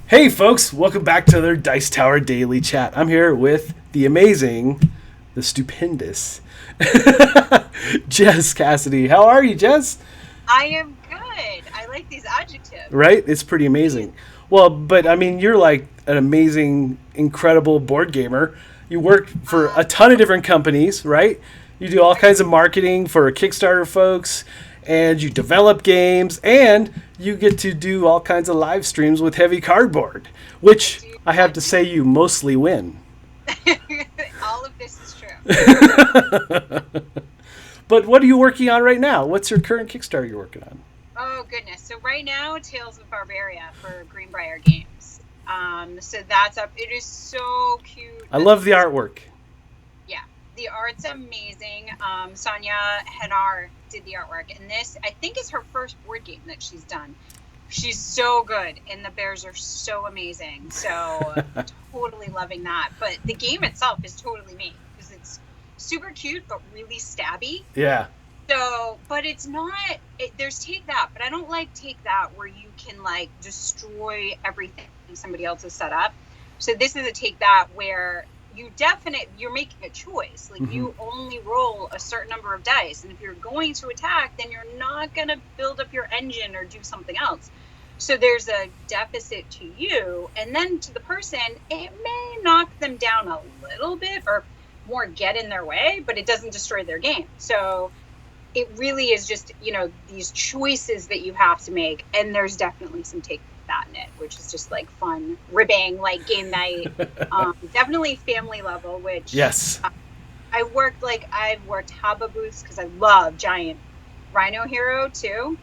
Hey folks, welcome back to their Dice Tower Daily Chat. I'm here with the amazing, the stupendous Jess Cassady. How are you, Jess? I am good. I like these adjectives. Right? It's pretty amazing. Well, but I mean, you're like an amazing, incredible board gamer. You work for a ton of different companies, right? You do all kinds of marketing for Kickstarter folks, and you develop games, and you get to do all kinds of live streams with Heavy Cardboard, which I have to say you mostly win. All of this is true. But what are you working on right now? What's your current Kickstarter you're working on? Oh goodness! So right now, Tales of Barbaria for Greenbrier Games. So that's up. It is so cute. I love the artwork. Yeah, the art's amazing. Sonia Henar did the artwork, and this I think is her first board game that she's done. She's so good, and the bears are so amazing. So totally loving that. But the game itself is totally me because it's super cute but really stabby. Yeah. So, but it's not. There's Take That, but I don't like Take That where you can like destroy everything somebody else has set up. So this is a Take That where you're making a choice. Like you only roll a certain number of dice, and if you're going to attack, then you're not going to build up your engine or do something else. So there's a deficit to you, and then to the person, it may knock them down a little bit or more get in their way, but it doesn't destroy their game. So it really is just, these choices that you have to make, and there's definitely some Take That in it, which is just like fun ribbing, like game night. Definitely family level, which yes, I've worked Haba booths because I love Giant Rhino Hero too,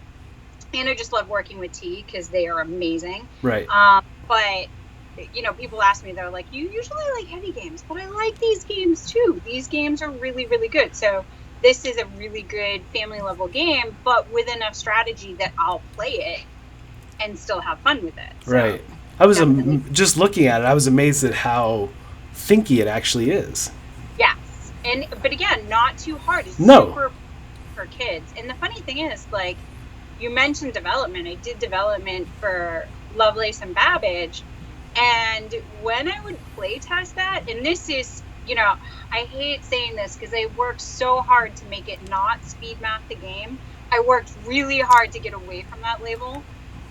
and I just love working with T because they are amazing. Right. But people ask me, they're like, you usually like heavy games, but I like these games too. These games are really, really good. So this is a really good family level game, but with enough strategy that I'll play it and still have fun with it. So, right. I was just looking at it. I was amazed at how thinky it actually is. Yes, but again, not too hard. It's no. Super for kids. And the funny thing is, like you mentioned, development. I did development for Lovelace and Babbage, and when I would play test that, and this is, I hate saying this because I worked so hard to make it not speed math the game. I worked really hard to get away from that label.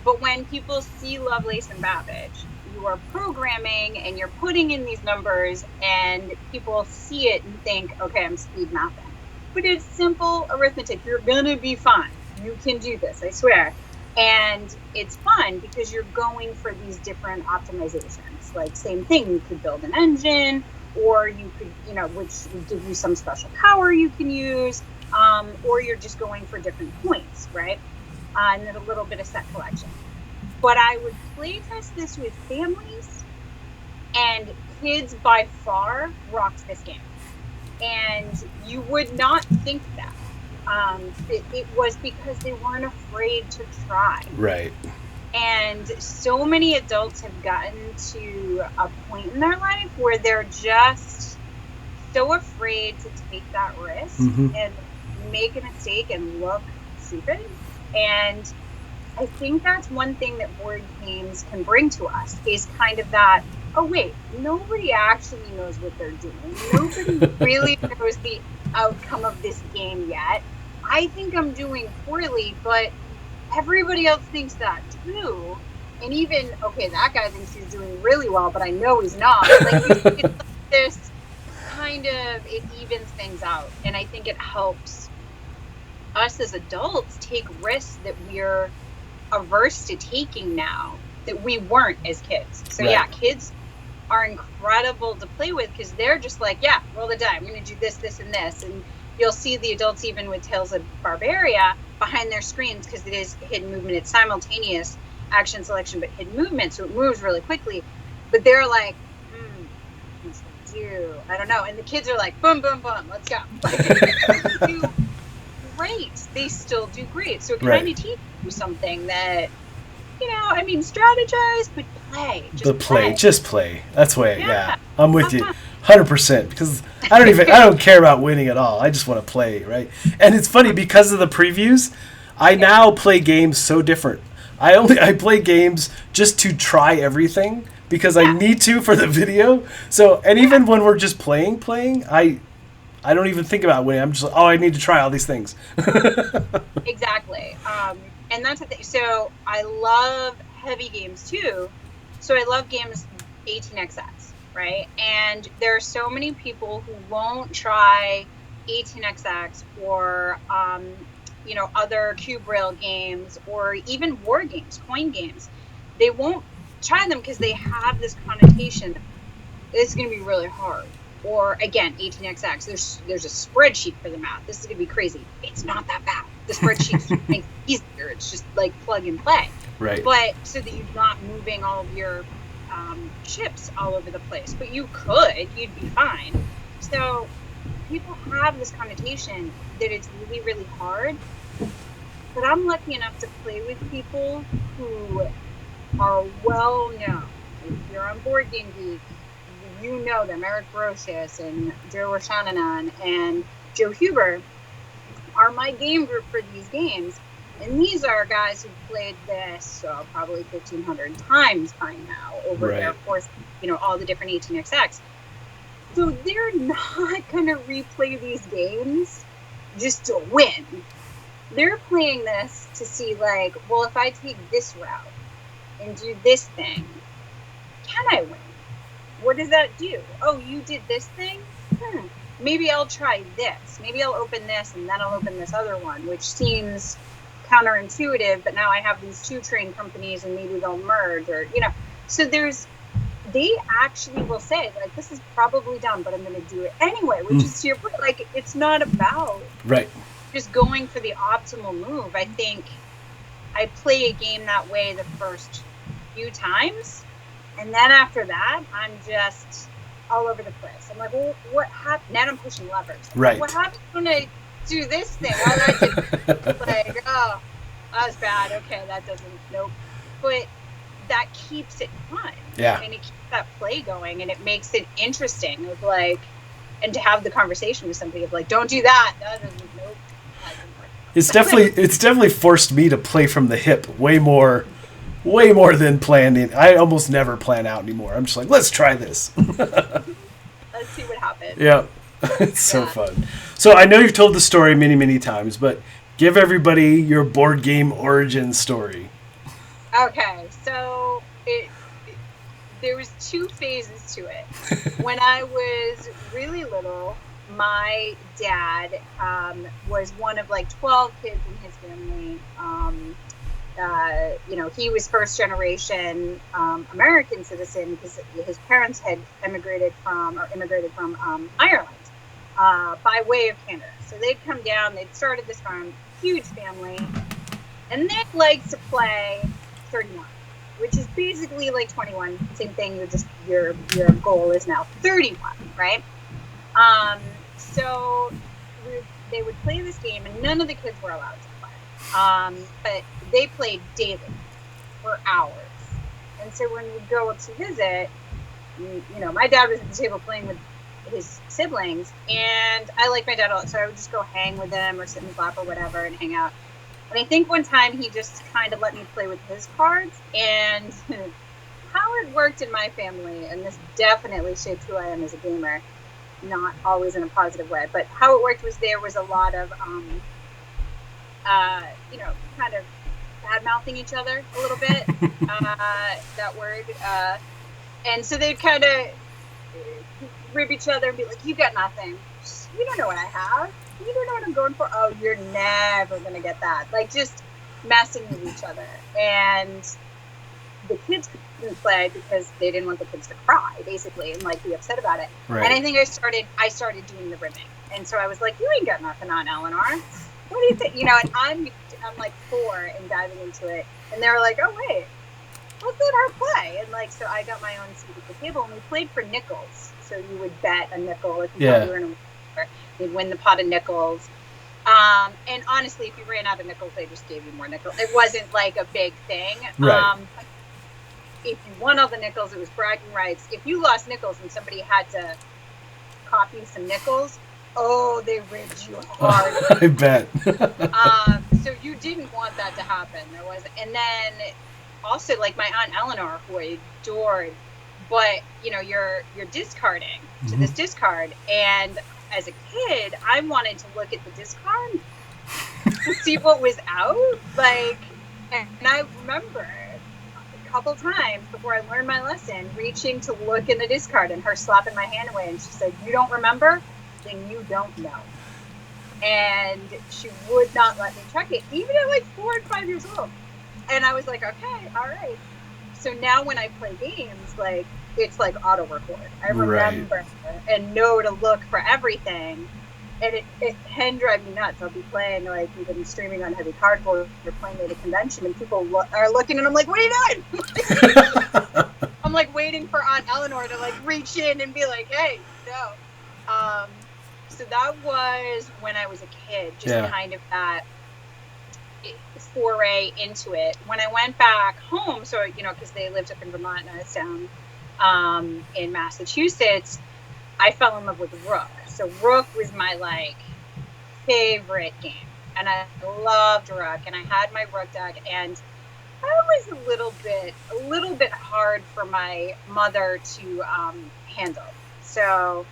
But when people see Lovelace and Babbage, you are programming and you're putting in these numbers, and people see it and think, okay, I'm speed mathing. But it's simple arithmetic. You're going to be fine. You can do this, I swear. And it's fun because you're going for these different optimizations. Like, same thing, you could build an engine, or you could, which would give you some special power you can use, or you're just going for different points, right? And then a little bit of set collection. But I would play test this with families, and kids by far rocks this game. And you would not think that. It was because they weren't afraid to try. Right. And so many adults have gotten to a point in their life where they're just so afraid to take that risk and make a mistake and look stupid. And I think that's one thing that board games can bring to us is kind of that, oh wait, nobody actually knows what they're doing. Nobody really knows the outcome of this game yet. I think I'm doing poorly, but everybody else thinks that too. And even, okay, that guy thinks he's doing really well, but I know he's not. Like, it's like this kind of, it evens things out. And I think it helps us as adults take risks that we're averse to taking now that we weren't as kids. So right. Yeah, kids are incredible to play with because they're just like, yeah, roll the die. I'm going to do this, this, and this. And you'll see the adults even with Tales of Barbaria behind their screens because it is hidden movement. It's simultaneous action selection, but hidden movement. So it moves really quickly. But they're like, I don't know. And the kids are like, boom, boom, boom, let's go. Like, great. They still do great. So it kind of teaches you something that, strategize, but play. Just play. That's why, yeah. I'm with you 100% because I don't care about winning at all. I just want to play, right? And it's funny because of the previews, I now play games so different. I play games just to try everything because I need to for the video. So, and even when we're just playing, I don't even think about winning. I'm just like, oh, I need to try all these things. Exactly. And that's the thing. So I love heavy games too. So I love games 18xx, right? And there are so many people who won't try 18xx or other cube rail games or even war games, coin games. They won't try them because they have this connotation. It's going to be really hard. Or again, 18xx. There's a spreadsheet for the math. This is going to be crazy. It's not that bad. The spreadsheet makes it easier. It's just like plug and play. Right. But so that you're not moving all of your chips all over the place. But you could. You'd be fine. So people have this connotation that it's really, really hard. But I'm lucky enough to play with people who are well known. If you're on Boardgame Geek, you know them. Eric Brocious and Joe Roshanan and Joe Huber are my game group for these games. And these are guys who played this probably 1,500 times by now over their course, all the different 18xx. So they're not going to replay these games just to win. They're playing this to see, like, well, if I take this route and do this thing, can I win? What does that do? Oh, you did this thing? Maybe I'll try this. Maybe I'll open this and then I'll open this other one, which seems counterintuitive, but now I have these two train companies and maybe they'll merge So they actually will say, like, this is probably dumb, but I'm going to do it anyway, which is to your point. Like, it's not about just going for the optimal move. I think I play a game that way the first few times. And then after that, I'm just all over the place. I'm like, well, what happened? Then I'm pushing levers. Right. What happens when I do this thing? Well, I did like, oh, that was bad. Okay, that doesn't, nope. But that keeps it fun. Yeah. And it keeps that play going, and it makes it interesting. Of like, and to have the conversation with somebody of like, don't do that. That doesn't, nope. That doesn't work. It's definitely forced me to play from the hip way more than planning. I almost never plan out anymore. I'm just like, let's try this. Let's see what happens. Yeah. It's so fun. So I know you've told the story many, many times, but give everybody your board game origin story. Okay, so there was two phases to it. When I was really little, my dad was one of like 12 kids in his family. He was first generation American citizen because his parents had immigrated from Ireland by way of Canada. So they'd come down, they'd started this farm, huge family, and they liked to play 31, which is basically like 21. Same thing. Your goal is now 31, right? So they would play this game, and none of the kids were allowed to play. But they played daily for hours. And so when we'd go up to visit, my dad was at the table playing with his siblings, and I like my dad a lot, so I would just go hang with them or sit in his lap or whatever and hang out. And I think one time he just kind of let me play with his cards, and how it worked in my family, and this definitely shaped who I am as a gamer, not always in a positive way, but how it worked was there was a lot of kind of bad-mouthing each other a little bit, that word. And so they'd kind of rib each other and be like, you got nothing. You don't know what I have. You don't know what I'm going for. Oh, you're never going to get that. Like, just messing with each other. And the kids couldn't play because they didn't want the kids to cry, basically, and, like, be upset about it. Right. And I think I started doing the ribbing. And so I was like, you ain't got nothing on Eleanor. What do you think? And I'm like 4 and diving into it. And they were like, oh, wait, let's let her play. And, like, so I got my own seat at the table, and we played for nickels. So you would bet a nickel if you were in a you'd win the pot of nickels. And honestly, if you ran out of nickels, they just gave you more nickels. It wasn't like a big thing. Right. If you won all the nickels, it was bragging rights. If you lost nickels and somebody had to copy some nickels, oh, they ribbed you hard. I bet. So you you didn't want that to happen. There was, and then also like my Aunt Eleanor, who I adored, but you know, you're discarding to this discard, and as a kid, I wanted to look at the discard to see what was out, like, and I remember a couple times before I learned my lesson, reaching to look in the discard and her slapping my hand away, and she said, "You don't remember? Then you don't know." And she would not let me check it, even at like 4 and 5 years old. And I was like, okay, all right. So now when I play games, like, it's like auto record. I remember and know to look for everything. And it can drive me nuts. I'll be playing, like, even streaming on Heavy Cardboard, or playing at a convention, and people are looking, and I'm like, what are you doing? I'm like waiting for Aunt Eleanor to like reach in and be like, hey, no. So that was when I was a kid, just kind of that foray into it. When I went back home, so, you know, because they lived up in Vermont and I was down in Massachusetts, I fell in love with Rook. So Rook was my, like, favorite game. And I loved Rook. And I had my Rook deck. And that was a little bit hard for my mother to handle. So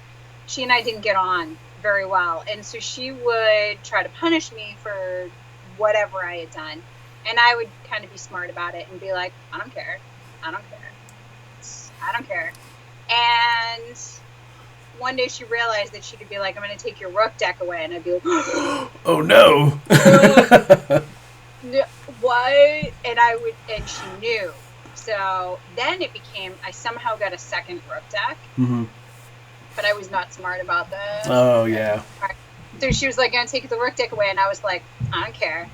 she and I didn't get on very well. And so she would try to punish me for whatever I had done. And I would kind of be smart about it and be like, I don't care. And one day she realized that she could be like, I'm going to take your Rook deck away. And I'd be like, oh no. What? And she knew. So then it became, I somehow got a second Rook deck. Mm-hmm. But I was not smart about this. Oh, yeah. So she was like, going to take the Rook deck away. And I was like, I don't care.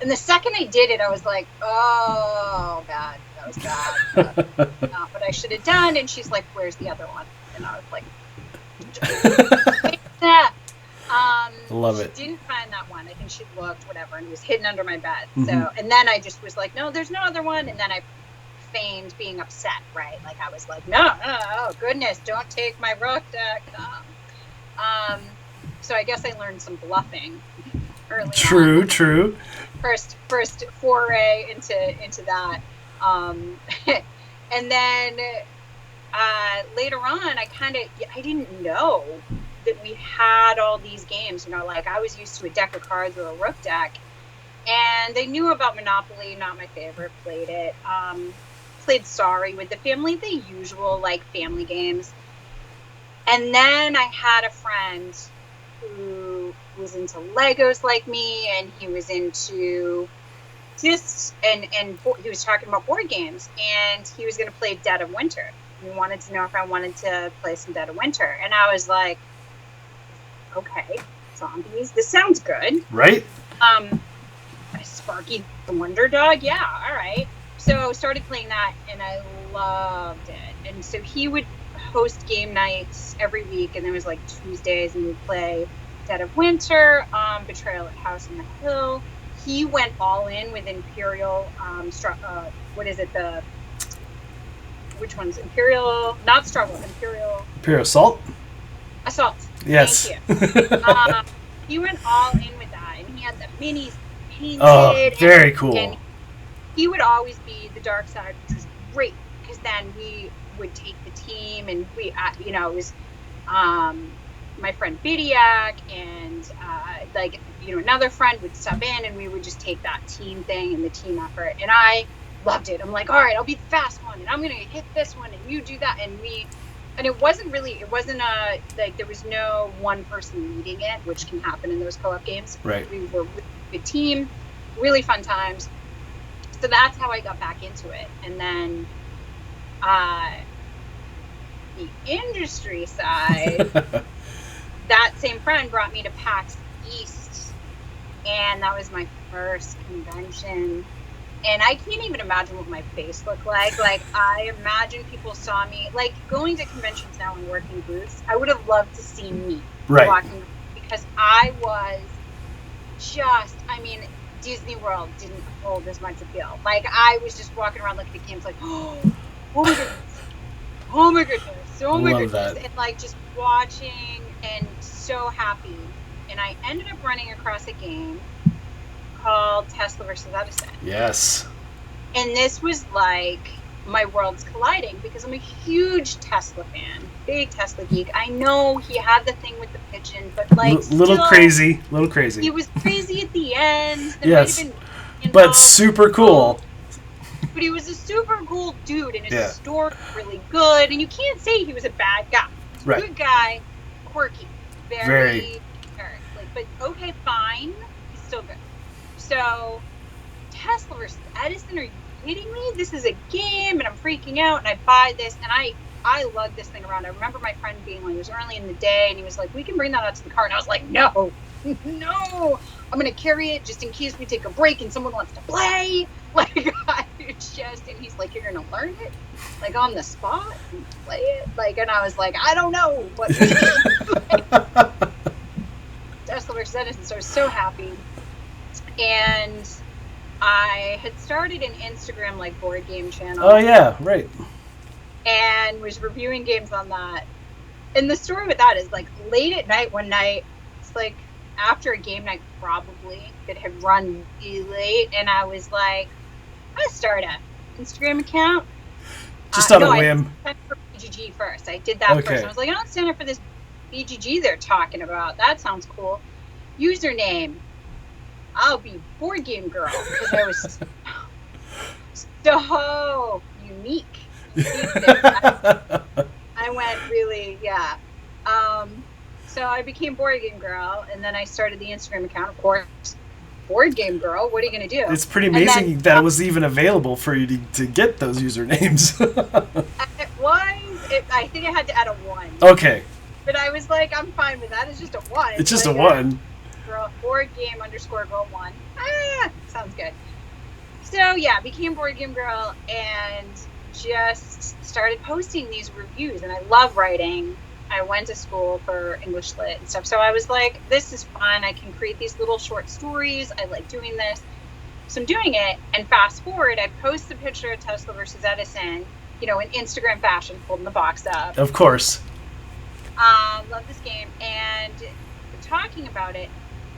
And the second I did it, I was like, oh, God, that was bad. Not what I should have done. And she's like, where's the other one? And I was like, love it. She didn't find that one. I think she looked, whatever, and it was hidden under my bed. Mm-hmm. So, and then I just was like, no, there's no other one. And then I feigned being upset, right? Like I was like, no, oh goodness, don't take my Rook deck. So I guess I learned some bluffing early on. True. First foray into that. And then later on, I didn't know that we had all these games, you know, like I was used to a deck of cards or a Rook deck, and they knew about Monopoly, not my favorite, played it. Played Sorry with the family, the usual, like, family games. And then I had a friend who was into Legos like me, and he was into just, and he was talking about board games, and he was going to play Dead of Winter. He wanted to know if I wanted to play some Dead of Winter. And I was like, okay, zombies, this sounds good. Right? Sparky the Wonder Dog, yeah, all right. So I started playing that, and I loved it. And so he would host game nights every week, and there was like Tuesdays, and we'd play Dead of Winter, Betrayal at House on the Hill. He went all in with Imperial, which one's Imperial? Not Struggle, Imperial Assault? Assault. Yes. Thank you. He went all in with that, and he had the minis painted. Oh, very cool. And he would always be the dark side, which was great, because then we would take the team, and we, you know, it was my friend Bidiak, and like, you know, another friend would sub in, and we would just take that team thing and the team effort, and I loved it. I'm like, all right, I'll be the fast one, and I'm gonna hit this one, and you do that, and it wasn't like, there was no one person leading it, which can happen in those co-op games. Right. We were a good team, really fun times. So that's how I got back into it. And then the industry side, that same friend brought me to PAX East, and that was my first convention. And I can't even imagine what my face looked like. Like, I imagine people saw me, like, going to conventions now and working booths, I would have loved to see me walking, because I was just, I mean, Disney World didn't hold as much appeal. Like, I was just walking around looking at games like, oh my goodness, oh my goodness, oh my goodness. That. And, like, just watching and so happy. And I ended up running across a game called Tesla versus Edison. Yes. And this was like my worlds colliding because I'm a huge Tesla fan, big Tesla geek. I know he had the thing with the pigeon, but like little crazy. He was crazy at the end. There yes. Might have been but super cool. But he was a super cool dude, and his story was really good. And you can't say he was a bad guy. He was a good guy, quirky, very. Like, but okay, fine. He's still good. So, Tesla versus Edison, are you kidding me? This is a game, and I'm freaking out, and I buy this, and I lug this thing around. I remember my friend being like, it was early in the day, and he was like, we can bring that out to the car. And I was like, no, I'm going to carry it just in case we take a break and someone wants to play. Like, and he's like, you're going to learn it? Like, on the spot? And play it? Like, and I was like, I don't know. But Tesla versus Edison, so I was so happy. And I had started an Instagram, like, board game channel. Oh, yeah, right. And was reviewing games on that. And the story with that is, like, late at night one night, it's like after a game night probably that had run really late, and I was like, I start a Instagram account. Just on a whim. I signed up for BGG first. I did that first. I was like, I don't stand up for this BGG they're talking about. That sounds cool. Username, I'll be Boardgame Girl, because I was so unique. I went really, so I became Boardgame Girl, and then I started the Instagram account, of course. Boardgame Girl, what are you going to do? It's pretty amazing that it was even available for you to get those usernames. I think I had to add a 1. Okay. But I was like, I'm fine with that. It's just a 1. It's just a 1. Girl, Boardgame_Girl 1. Sounds good. So, yeah, became Boardgame Girl and just started posting these reviews. And I love writing. I went to school for English Lit and stuff. So I was like, this is fun. I can create these little short stories. I like doing this. So I'm doing it. And fast forward, I post a picture of Tesla versus Edison, in Instagram fashion, holding the box up. Of course. Love this game. And talking about it,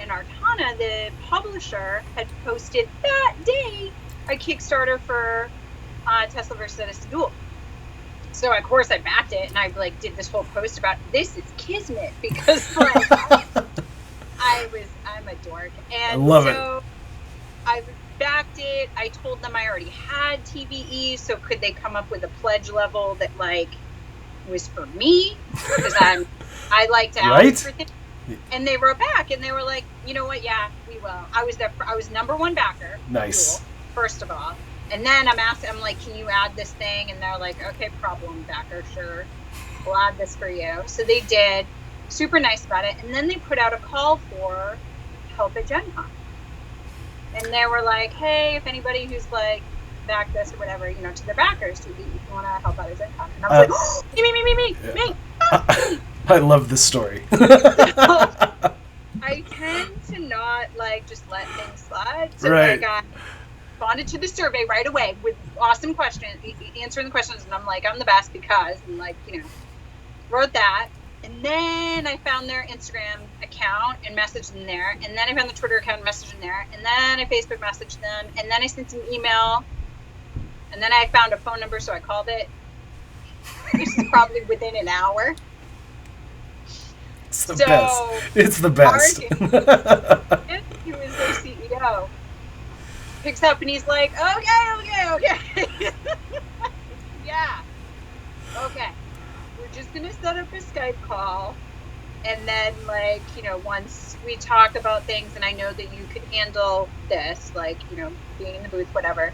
in Artana, the publisher had posted that day a Kickstarter for Tesla versus Edison Duel. So of course I backed it, and I did this whole post about this is kismet, because I'm a dork, and I love it. I backed it. I told them I already had TVE, so could they come up with a pledge level that was for me, because I like to ask for things. And they wrote back, and they were like, you know what? Yeah, we will. I was number 1 backer. Nice. Duel, first of all. And then I'm like, can you add this thing? And they're like, okay, problem, backer, sure. We'll add this for you. So they did. Super nice about it. And then they put out a call for help at Gen Con. And they were like, hey, if anybody who's back this or whatever, to their backers, if you want to help out at Gen Con. And I was like, oh, me. I love this story. I tend to not just let things slide. So right. I responded to the survey right away with awesome questions, answering the questions, and I'm like, I'm the best because, and wrote that. And then I found their Instagram account and messaged them there. And then I found the Twitter account and messaged them there. And then I Facebook messaged them. And then I sent an email. And then I found a phone number, so I called it. This is probably within an hour. It's the best. It's the best. He was their CEO. Picks up and he's like, okay. Yeah. Okay. We're just going to set up a Skype call. And then, once we talk about things and I know that you could handle this, being in the booth, whatever,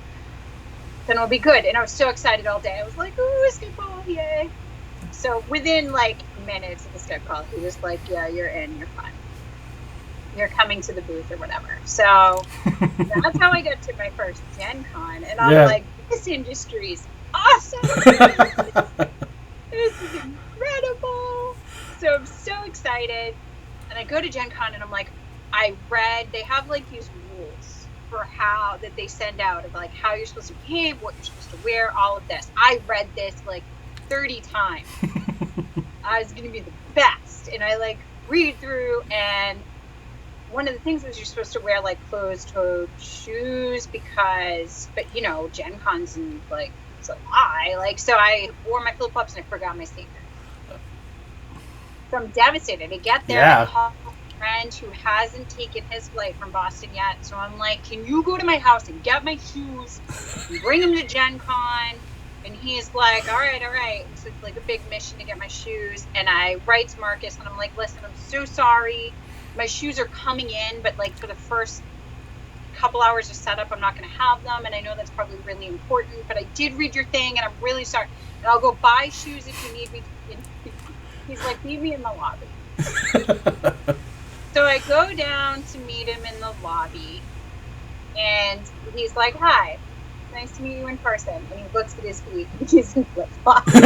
then it'll be good. And I was so excited all day. I was like, ooh, a Skype call, yay. So within, minutes of the Skype call, he was like, yeah, you're in, you're fine. You're coming to the booth or whatever. So that's how I got to my first Gen Con. And I'm like, this industry is awesome. This is incredible. So I'm so excited. And I go to Gen Con and I'm like, they have these rules for how that they send out of how you're supposed to behave, what you're supposed to wear, all of this. I read this 30 times. I was going to be the best. And I read through, and one of the things was you're supposed to wear like closed-toed shoes but you know, Gen Con's and like it's a lie. Like, so I wore my flip-flops and I forgot my sneakers. So I'm devastated. I get there, I call a friend who hasn't taken his flight from Boston yet. So I'm like, can you go to my house and get my shoes and bring them to Gen Con? And he's like, all right. And so it's like a big mission to get my shoes. And I write to Marcus and I'm like, listen, I'm so sorry. My shoes are coming in, but like for the first couple hours of setup, I'm not going to have them. And I know that's probably really important, but I did read your thing and I'm really sorry. And I'll go buy shoes if you need me. He's like, meet me in the lobby. So I go down to meet him in the lobby and he's like, hi. Nice to meet you in person. And he looks at his feet and he's in flip-flops. And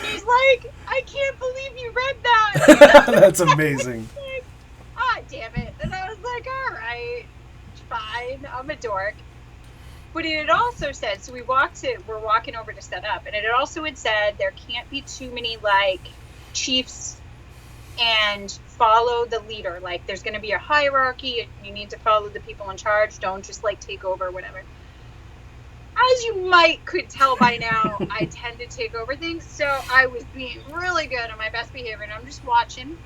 he's like, I can't believe you read that. That's amazing. Like, damn it. And I was like, all right, fine. I'm a dork. But it had also said, so we're walking over to set up, and it also had said there can't be too many like chiefs and follow the leader. Like, there's going to be a hierarchy. You need to follow the people in charge. Don't just like take over, whatever. As you could tell by now, I tend to take over things. So I was being really good on my best behavior, and I'm just watching,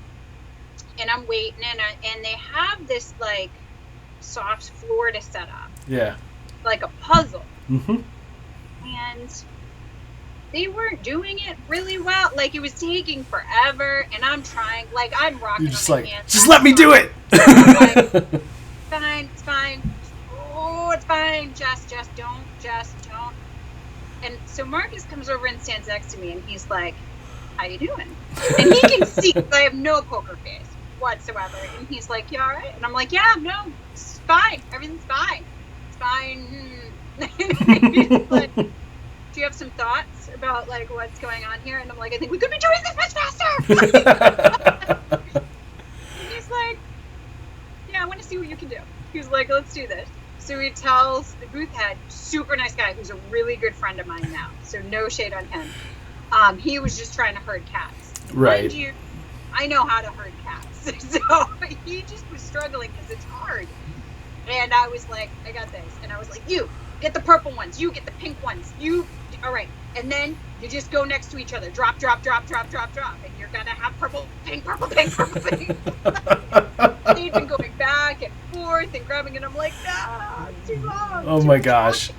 and I'm waiting, and they have this like soft floor to set up. Yeah. Like a puzzle. Mm-hmm. And they weren't doing it really well. Like, it was taking forever, and I'm trying. Like, I'm rocking on my hands. Just let me do it! Like, it's fine. Oh, it's fine. Just don't. And so Marcus comes over and stands next to me, and he's like, how you doing? And he can see I have no poker face whatsoever. And he's like, you all right? And I'm like, yeah, no, it's fine. Everything's fine. It's fine. Like, do you have some thoughts about like what's going on here? And I'm like, I think we could be doing this much faster. He's like, yeah, I want to see what you can do. He's like, let's do this. So he tells the booth head, super nice guy, who's a really good friend of mine now. So no shade on him. He was just trying to herd cats. Right. Mind you, I know how to herd cats. So he just was struggling because it's hard. And I was like, I got this. And I was like, you get the purple ones. You get the pink ones. All right. And then you just go next to each other. Drop. And you're going to have purple, pink. They've been going back and forth and grabbing it. I'm like, no, it's too long. Oh my gosh.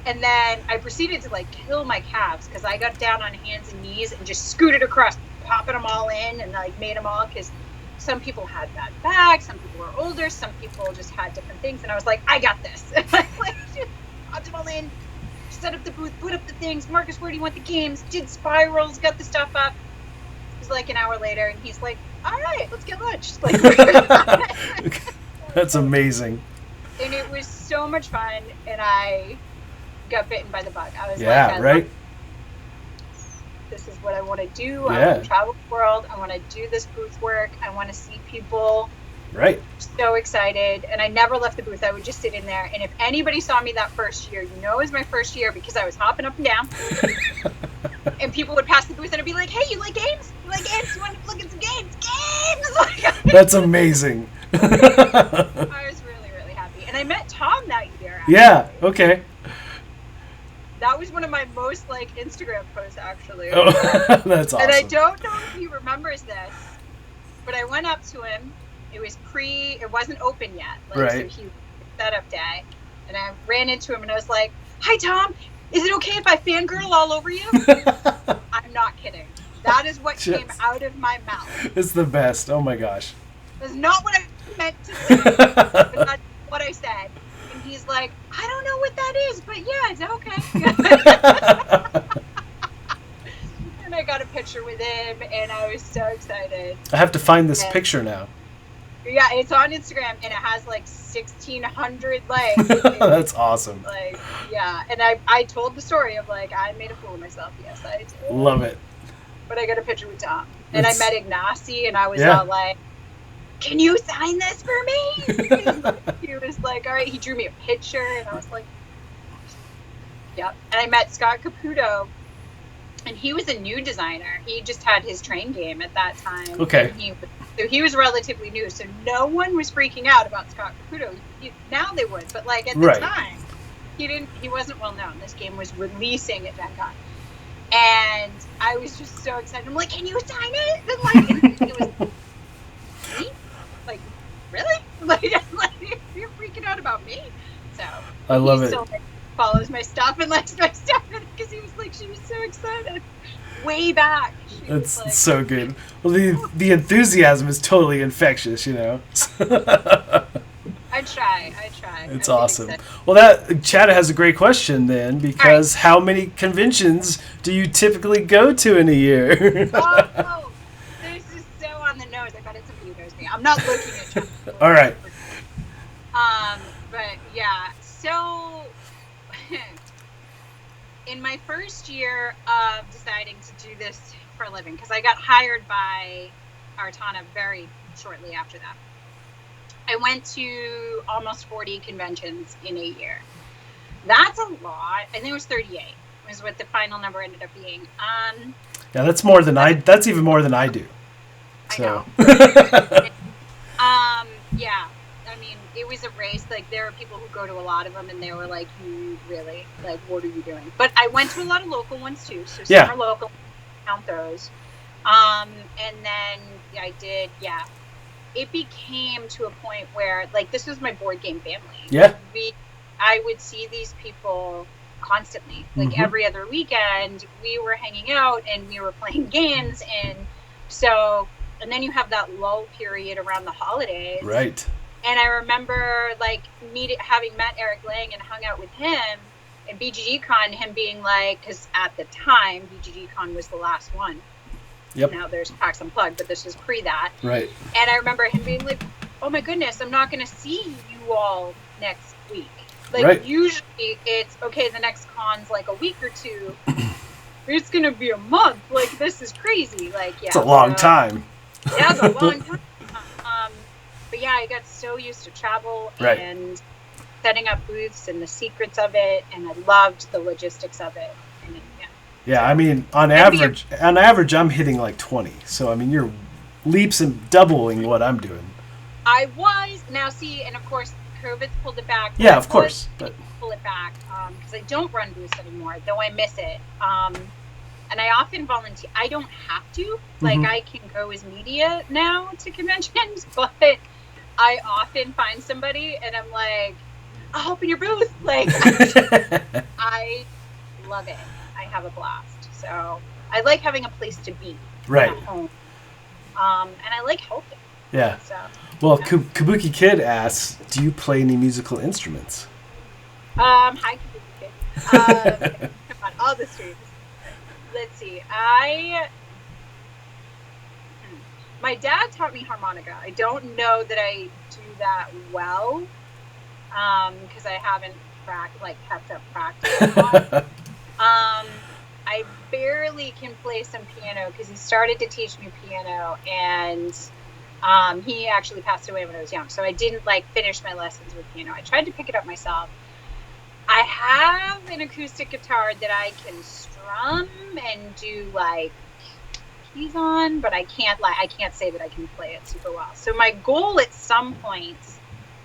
And then I proceeded to like kill my calves because I got down on hands and knees and just scooted across, popping them all in and like made them all because some people had bad backs, some people were older, some people just had different things. And I was like, I got this. And I like just popped them all in, set up the booth, put up the things. Marcus, where do you want the games? Did spirals, got the stuff up. It was like an hour later and he's like, all right, let's get lunch. Like, that's amazing. And it was so much fun, and I got bitten by the bug. I was right? This is what I want to do. I want to travel the world. I want to do this booth work. I want to see people. Right. So excited. And I never left the booth. I would just sit in there. And if anybody saw me that first year, you know it was my first year because I was hopping up and down. And people would pass the booth and I'd be like, hey, you like games? You like games? You want to look at some games? Games! That's amazing. I was really, really happy. And I met Tom that year. Actually. Yeah, okay. That was one of my most like Instagram posts, actually. Oh, that's awesome. And I don't know if he remembers this, but I went up to him. It was it wasn't open yet. Like, right. So he setup day. And I ran into him and I was like, hi, Tom. Is it okay if I fangirl all over you? I'm not kidding. That is what came out of my mouth. It's the best. Oh my gosh. That's not what I meant to say. But that's what I said. And he's like, I don't know what that is, but yeah, it's okay. And I got a picture with him, and I was so excited. I have to find this picture now. Yeah, it's on Instagram, and it has like 1,600 likes. That's awesome. Like, yeah, and I told the story of like, I made a fool of myself. Yes, I did. Love it. But I got a picture with Tom. And I met Ignacy, and I was all like, can you sign this for me? He was like, all right. He drew me a picture, and I was like, yep. And I met Scott Caputo, and he was a new designer. He just had his train game at that time. Okay. And he was So he was relatively new, so no one was freaking out about Scott Caputo. Now they would, but like at the time, he wasn't well known. This game was releasing at Gen Con. And I was just so excited. I'm like, can you sign it? And it was me? Like, really? Like you're freaking out about me? So I love it. He still follows my stuff and likes my stuff because he was like, she was so excited. Way back. That's like, so good. Well, the enthusiasm is totally infectious, you know. I try. It's awesome. Well, Chad has a great question then, because how many conventions do you typically go to in a year? Oh, this is so on the nose. I bet it's somebody who knows me. I'm not looking at Chad. All right. But yeah, so in my first year of deciding to do this for a living, because I got hired by Artana very shortly after that, I went to almost 40 conventions in a year. That's a lot. I think it was 38 was what the final number ended up being. Yeah, that's more than that's even more than I do. So. I know. Yeah. I mean, it was a race. Like, there are people who go to a lot of them, and they were like, "You really? Like, what are you doing?" But I went to a lot of local ones too. So some are local. Count those. And then I did. Yeah. It became to a point where, like, this was my board game family. Yeah. I would see these people constantly. Like, every other weekend, we were hanging out and we were playing games. And then you have that lull period around the holidays. Right. And I remember, like, having met Eric Lang and hung out with him at BGG Con, him being like, because at the time, BGG Con was the last one. Yep. Now there's PAX Unplugged, but this was pre that. Right. And I remember him being like, "Oh my goodness, I'm not going to see you all next week." Like, usually it's, okay, the next con's like a week or two. It's going to be a month. Like, this is crazy. Like, yeah. It's a long time. Yeah, it's a long time. But yeah, I got so used to travel and setting up booths and the secrets of it. And I loved the logistics of it. And yeah, I mean, on average, I'm hitting like 20. So, I mean, you're leaps and doubling what I'm doing. I was. Now, see, and of course, COVID's pulled it back. Yeah, of course. But pull it back because I don't run booths anymore, though I miss it. And I often volunteer. I don't have to. Like, I can go as media now to conventions, but I often find somebody and I'm like, I'll open your booth. Like, I love it. I have a blast. So I like having a place to be. Right. At home. And I like helping. Yeah. So, well, Kabuki Kid asks, do you play any musical instruments? Hi, Kabuki Kid. On all the streams. Let's see. My dad taught me harmonica. I don't know that I do that well because I haven't kept up practice. I barely can play some piano because he started to teach me piano, and he actually passed away when I was young, so I didn't finish my lessons with piano. I tried to pick it up myself. I have an acoustic guitar that I can strum and do keys on, but I can't say that I can play it super well. So my goal at some point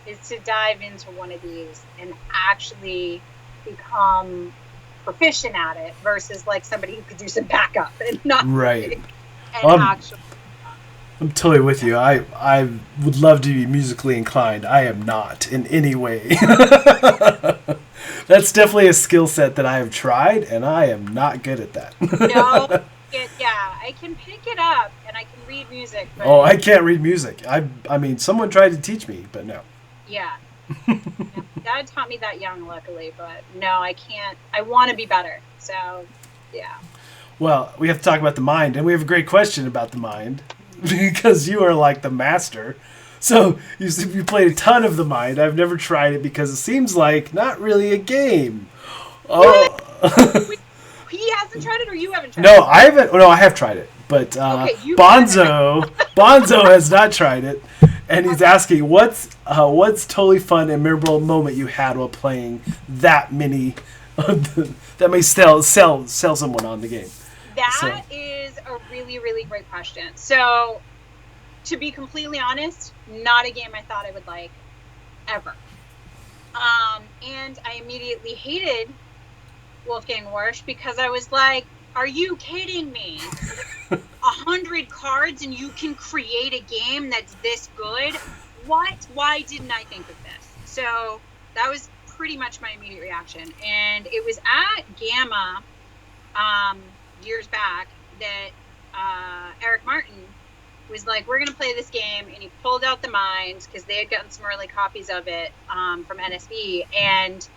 is to dive into one of these and actually become proficient at it versus somebody who could do some backup and not right. And actually. I'm totally with you. I would love to be musically inclined. I am not in any way. That's definitely a skill set that I have tried, and I am not good at that. No, I can pick it up and I can read music. But I can't read music. I mean, someone tried to teach me, but no. Yeah. Dad taught me that young, luckily, but no, I can't. I want to be better. So, yeah. Well, we have to talk about the mind, and we have a great question about the mind because you are the master. So you played a ton of the mind. I've never tried it because it seems like not really a game. Oh. He hasn't tried it, or you haven't tried it? No, I haven't. No, I have tried it, but Bonzo has not tried it, and he's asking what's totally fun and memorable moment you had while playing that many that may sell someone on the game. That is a really, really great question. So to be completely honest, not a game I thought I would like ever. And I immediately hated Wolfgang Warsch because I was like, are you kidding me? 100 cards and you can create a game that's this good? What? Why didn't I think of this? So that was pretty much my immediate reaction. And it was at Gamma years back that Eric Martin was like, we're going to play this game. And he pulled out the Mind because they had gotten some early copies of it from NSV. And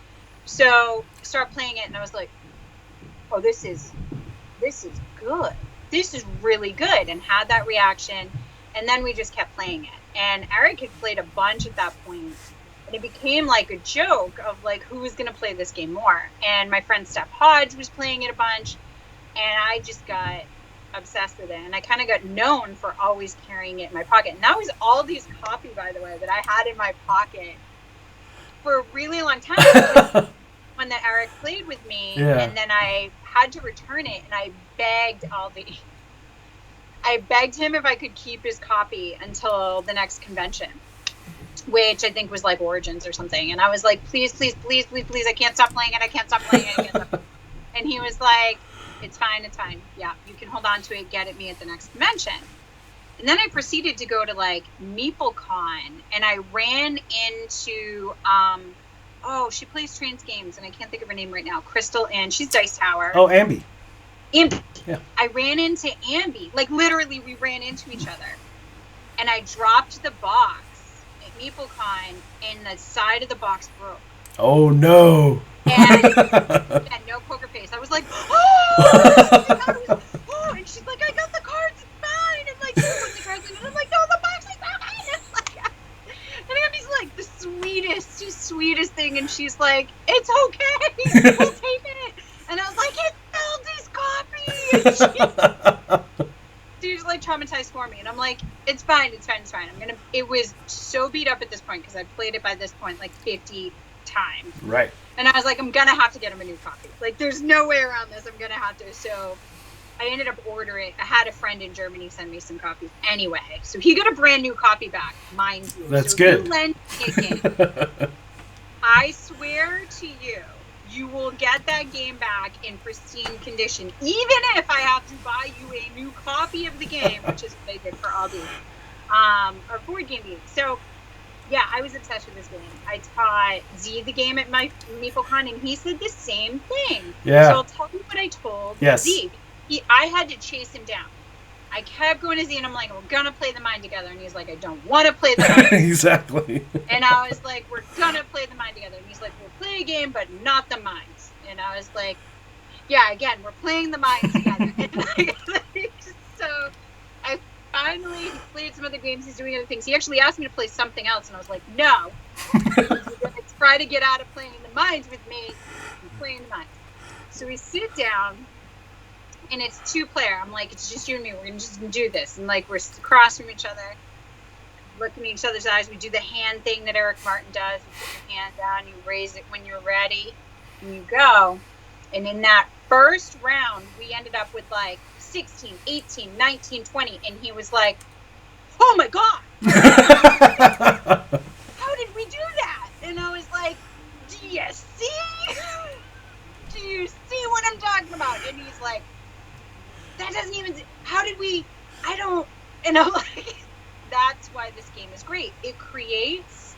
so I started playing it and I was like, oh, this is good. This is really good, and had that reaction. And then we just kept playing it. And Eric had played a bunch at that point, and it became like a joke of like, who was going to play this game more? And my friend Steph Hodge was playing it a bunch, and I just got obsessed with it. And I kind of got known for always carrying it in my pocket. And that was all these copy, by the way, that I had in my pocket for a really long time. When that Eric played with me, and then I had to return it, and I begged him if I could keep his copy until the next convention, which I think was like Origins or something. And I was like, please, please, please, please, please, I can't stop playing it. I can't stop playing it. And he was like, it's fine. It's fine. Yeah, you can hold on to it. Get at me at the next convention. And then I proceeded to go to like MeepleCon, and I ran into, she plays trans games, and I can't think of her name right now. Crystal, and she's Dice Tower. Oh, Ambi. Yeah. I ran into Ambi. Like, literally, we ran into each other. And I dropped the box at MeepleCon, and the side of the box broke. Oh, no. And no poker face. I was like, oh! And she's like, I got the cards. It's fine. And, like, she put the cards in, and I'm like, no, the box is fine. And Ambi's like the sweetest thing, and she's like, it's okay, we'll take it. And I was like, it's Feldy's copy. She's like traumatized for me, and I'm like, it's fine. It was so beat up at this point because I played it by this point like 50 times. Right. And I was like, I'm gonna have to get him a new copy. Like, there's no way around this. I'm gonna have to. So I ended up ordering. I had a friend in Germany send me some copies anyway, so he got a brand new copy back, mind you. That's so good. You lend me a game. I swear to you, you will get that game back in pristine condition, even if I have to buy you a new copy of the game, which is what I did for Aldi, or Boardgame Girl. So, yeah, I was obsessed with this game. I taught Z the game at my MeepleCon, and he said the same thing. Yeah. So I'll tell you what I told Z. I had to chase him down. I kept going to Z, and I'm like, we're going to play the Mind together. And he's like, I don't want to play the Mind. Exactly. And I was like, we're going to play the Mind together. And he's like, we'll play a game, but not the Minds. And I was like, yeah, again, we're playing the Minds together. And so I finally played some other games. He's doing other things. He actually asked me to play something else, and I was like, no. You're going to try to get out of playing the Minds with me. I'm playing the Minds. So we sit down. And it's 2-player. I'm like, it's just you and me. We're going to just do this. And, like, we're across from each other, looking in each other's eyes. We do the hand thing that Eric Martin does. You put your hand down. You raise it when you're ready. And you go. And in that first round, we ended up with, like, 16, 18, 19, 20. And he was like, oh, my God. How did we do that? And I was like, do you see? Do you see what I'm talking about? And he's like, that doesn't even, how did we, I don't, and I'm like, that's why this game is great. It creates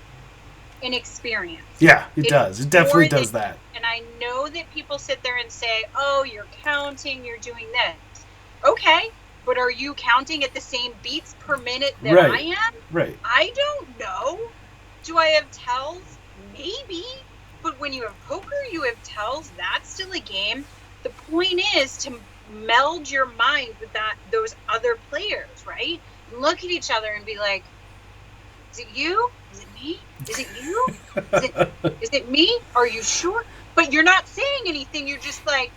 an experience. Yeah, it does. It definitely does that. And I know that people sit there and say, oh, you're counting, you're doing this. Okay, but are you counting at the same beats per minute that I am? Right. I don't know. Do I have tells? Maybe. But when you have poker, you have tells. That's still a game. The point is to meld your mind with those other players, right? Look at each other and be like, is it you? Is it me? Is it you? Is it me? Are you sure? But you're not saying anything. You're just like,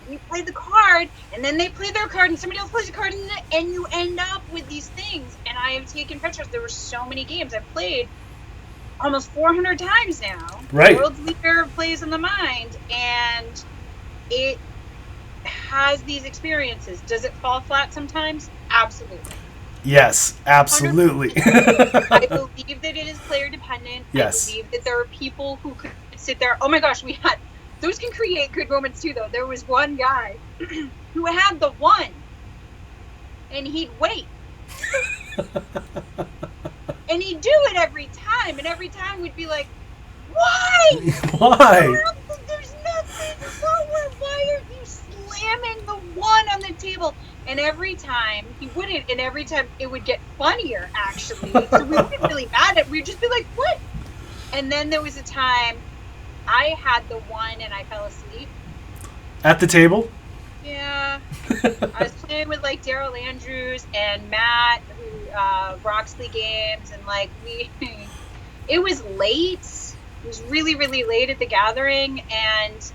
you play the card, and then they play their card, and somebody else plays a card, and you end up with these things. And I have taken pictures. There were so many games I've played almost 400 times now. Right. World's leader plays in the Mind, and it has these experiences. Does it fall flat sometimes? Absolutely. Yes, absolutely. I believe that it is player dependent. Yes. I believe that there are people who could sit there. Oh my gosh, those can create good moments too, though. There was one guy who had the one, and he'd wait. And he'd do it every time, and every time we'd be like, why? Why? There's nothing wrong. Why are you slamming the one on the table? And every time he wouldn't, and every time it would get funnier, actually. So we wouldn't really mad at it. We'd just be like, what? And then there was a time I had the one and I fell asleep. At the table? Yeah. I was playing with like Daryl Andrews and Matt, who Roxley Games, and like it was late. It was really, really late at the gathering, and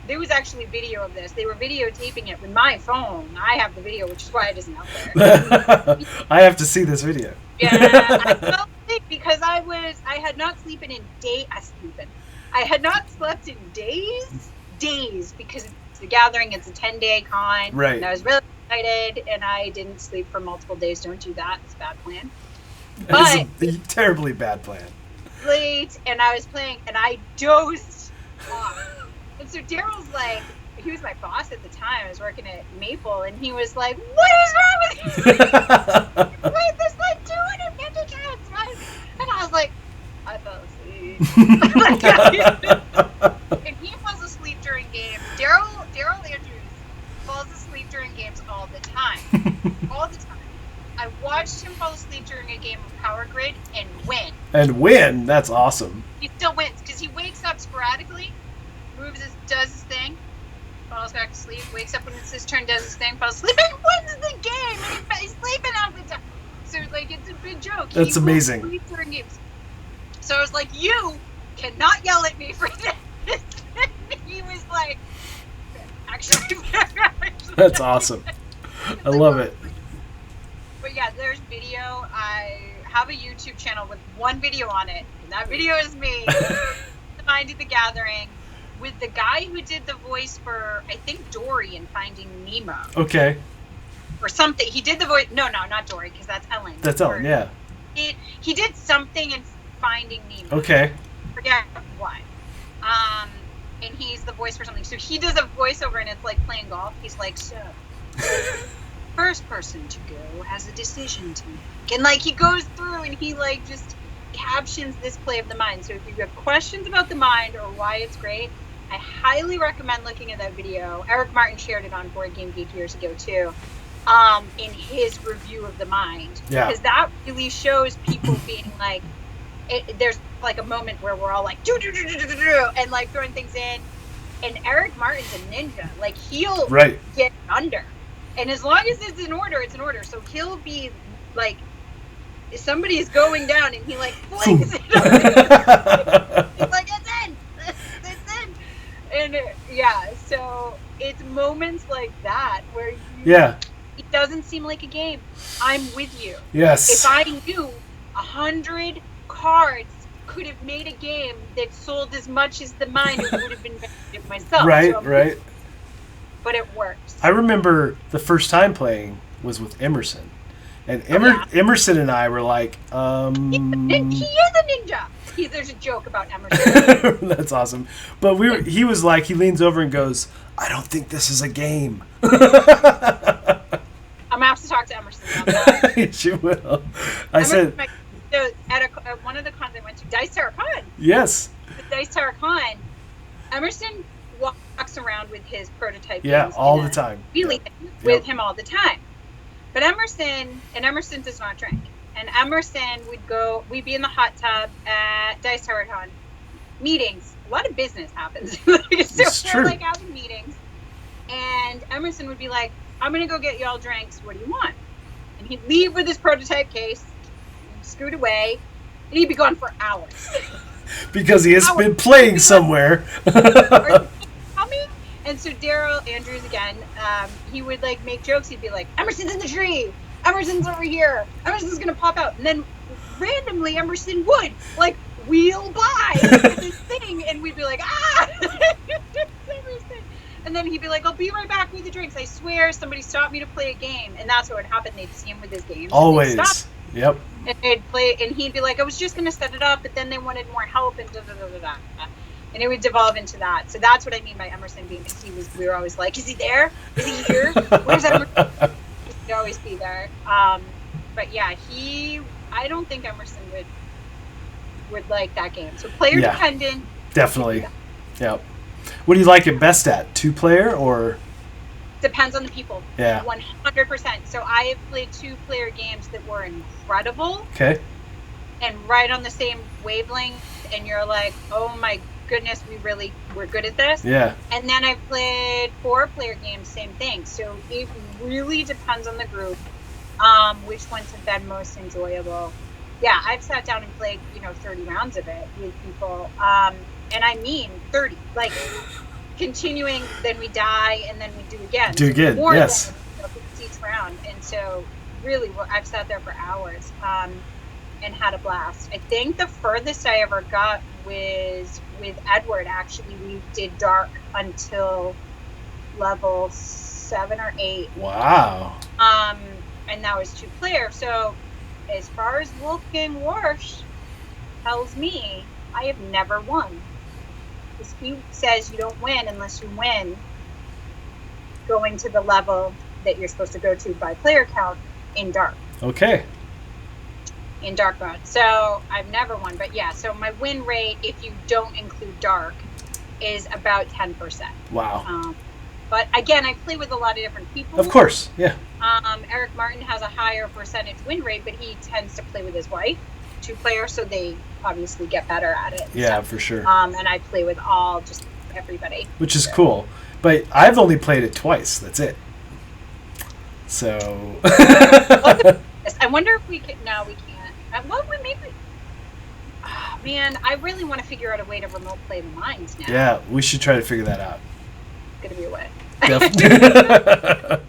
there was actually video of this. They were videotaping it with my phone. I have the video, which is why it isn't out there. I have to see this video. Yeah, I fell asleep because I had not slept in days. I had not slept in days, because it's the gathering. It's a 10-day con. Right. And I was really excited, and I didn't sleep for multiple days. Don't do that. It's a bad plan. It's a terribly bad plan. Late, and I was playing, and I dozed off. And so Daryl's like, he was my boss at the time. I was working at Maple, and he was like, "What is wrong with you? You played this like 250 times, right?" And I was like, "I fell asleep." And he falls asleep during games. Daryl Andrews falls asleep during games all the time. All the time. I watched him fall asleep during a game of Power Grid and win. And win? That's awesome. He still wins because he wakes up sporadically, does his thing, falls back to sleep, wakes up when it's his turn, does his thing, falls asleep, and wins the game, and he's sleeping all the time. So, like, it's a big joke. That's amazing. Sleep during games. So I was like, you cannot yell at me for this. He was like, actually. That's awesome. I love it. But yeah, there's video. I have a YouTube channel with one video on it, and that video is me, the Mind at the Gathering, with the guy who did the voice for, I think, Dory in Finding Nemo. Okay. Or something. He did the voice. No, not Dory, because that's Ellen. That's Ellen, yeah. He did something in Finding Nemo. Okay. Forget what. And he's the voice for something. So he does a voiceover, and it's like playing golf. He's like, so, first person to go has a decision to make. And like he goes through and he like just captions this play of the mind. So if you have questions about the mind or why it's great, I highly recommend looking at that video. Eric Martin shared it on Board Game Geek years ago too, in his review of the mind. Yeah. Because that really shows people being like, there's like a moment where we're all like do and like throwing things in, and Eric Martin's a ninja. Like he'll get under, and as long as it's in order, it's in order. So he'll be like, if somebody is going down and he like flings it up. He's like, it's in. And yeah, so it's moments like that where it doesn't seem like a game. I'm with you. Yes. If I knew 100 cards could have made a game that sold as much as the mine, it would have been better myself. Right. But it works. I remember the first time playing was with Emerson. And Emerson and I were like, He is a ninja. There's a joke about Emerson. That's awesome. But he was like, he leans over and goes, I don't think this is a game. I'm going to have to talk to Emerson about that. Yes, you will. At one of the cons I went to, Dice Tower Con. Yes. At Dice Tower Con, Emerson walks around with his prototype. Yeah, all the time. Really, with him all the time. But Emerson does not drink. And Emerson we'd be in the hot tub at Dice Tower Con meetings. A lot of business happens. It's true. Like having meetings. And Emerson would be like, I'm going to go get y'all drinks. What do you want? And he'd leave with his prototype case, scoot away, and he'd be gone for hours. Because he has been playing somewhere. And so Daryl Andrews, again, he would like make jokes. He'd be like, Emerson's in the tree. Emerson's over here. Emerson's going to pop out. And then randomly Emerson would like wheel by with this thing. And we'd be like, ah! Emerson. And then he'd be like, I'll be right back with the drinks. I swear somebody stopped me to play a game. And that's what would happen. They'd see him with his games. Always. Yep. And they'd play, and he'd be like, I was just going to set it up, but then they wanted more help and da-da-da-da-da. And it would devolve into that. So that's what I mean by Emerson being, we were always like, is he there? Is he here? Where's Emerson? He'd always be there. But yeah, I don't think Emerson would like that game. So player dependent. Definitely. Yep. What do you like it best at? 2-player or? Depends on the people. Yeah. 100%. So I have played 2-player games that were incredible. Okay. And right on the same wavelength. And you're like, oh my goodness, we're good at this. Yeah. And then I've played 4-player games, same thing. So it really depends on the group, which ones have been most enjoyable. Yeah, I've sat down and played, 30 rounds of it with people. And I mean 30, like continuing, then we die, and then we do again. Do again, more yes. Than, each round. And so really, I've sat there for hours and had a blast. I think the furthest I ever got was with Edward. Actually, we did dark until level 7 or 8. Wow. And that was 2-player. So as far as Wolfgang Warsch tells me, I have never won. Because he says you don't win unless you win going to the level that you're supposed to go to by player count in dark. Okay. In dark mode. So I've never won. But yeah, so my win rate, if you don't include dark, is about 10%. Wow. But again, I play with a lot of different people. Of course, yeah. Eric Martin has a higher percentage win rate, but he tends to play with his wife, 2-player, so they obviously get better at it. Yeah, for sure. And I play with just everybody. Which is cool. But I've only played it twice. That's it. So. I wonder if we can. No, we can't. Well, maybe. Oh, man, I really want to figure out a way to remote play the mines now. Yeah, we should try to figure that out. It's going to be a way. Definitely.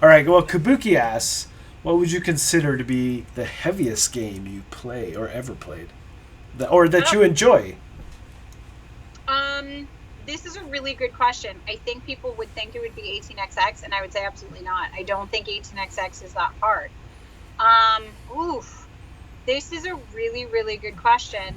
All right. Well, Kabuki asks, what would you consider to be the heaviest game you play or ever played, or that you enjoy? This is a really good question. I think people would think it would be 18xx, and I would say absolutely not. I don't think 18xx is that hard. This is a really, really good question.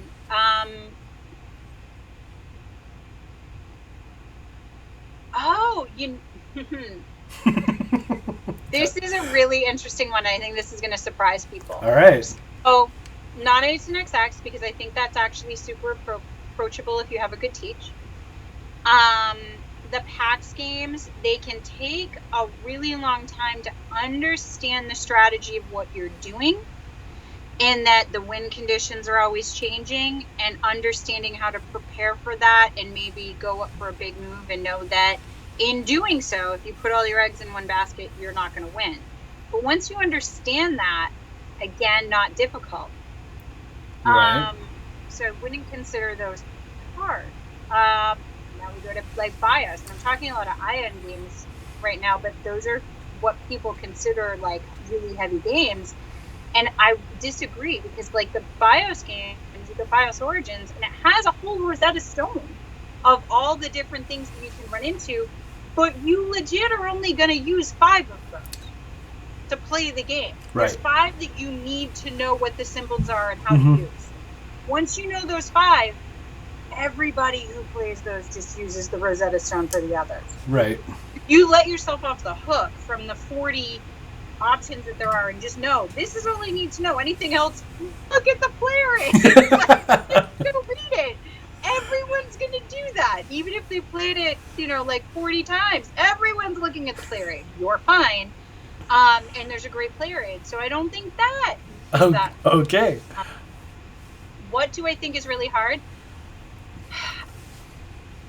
This is a really interesting one. I think this is going to surprise people. All right. Oh, not 18xx, because I think that's actually super approachable if you have a good teach. The PAX games, they can take a really long time to understand the strategy of what you're doing, and that the win conditions are always changing, and understanding how to prepare for that and maybe go up for a big move and know that in doing so, if you put all your eggs in one basket, you're not going to win. But once you understand that, again, not difficult. Right. So I wouldn't consider those hard. Now we go to like BIOS, and I'm talking a lot of Ion games right now, but those are what people consider like really heavy games. And I disagree, because like the BIOS games, the BIOS Origins, and it has a whole Rosetta Stone of all the different things that you can run into, but you legit are only going to use 5 of those to play the game. Right. There's 5 that you need to know what the symbols are and how to use. Once you know those 5, everybody who plays those just uses the Rosetta Stone for the others. Right. You let yourself off the hook from the 40 options that there are and just know, this is all I need to know. Anything else, look at the player aid. Go read it. Everyone's going to do that. Even if they played it, like 40 times, everyone's looking at the player aid. You're fine. And there's a great player aid. So I don't think that. Okay. What do I think is really hard?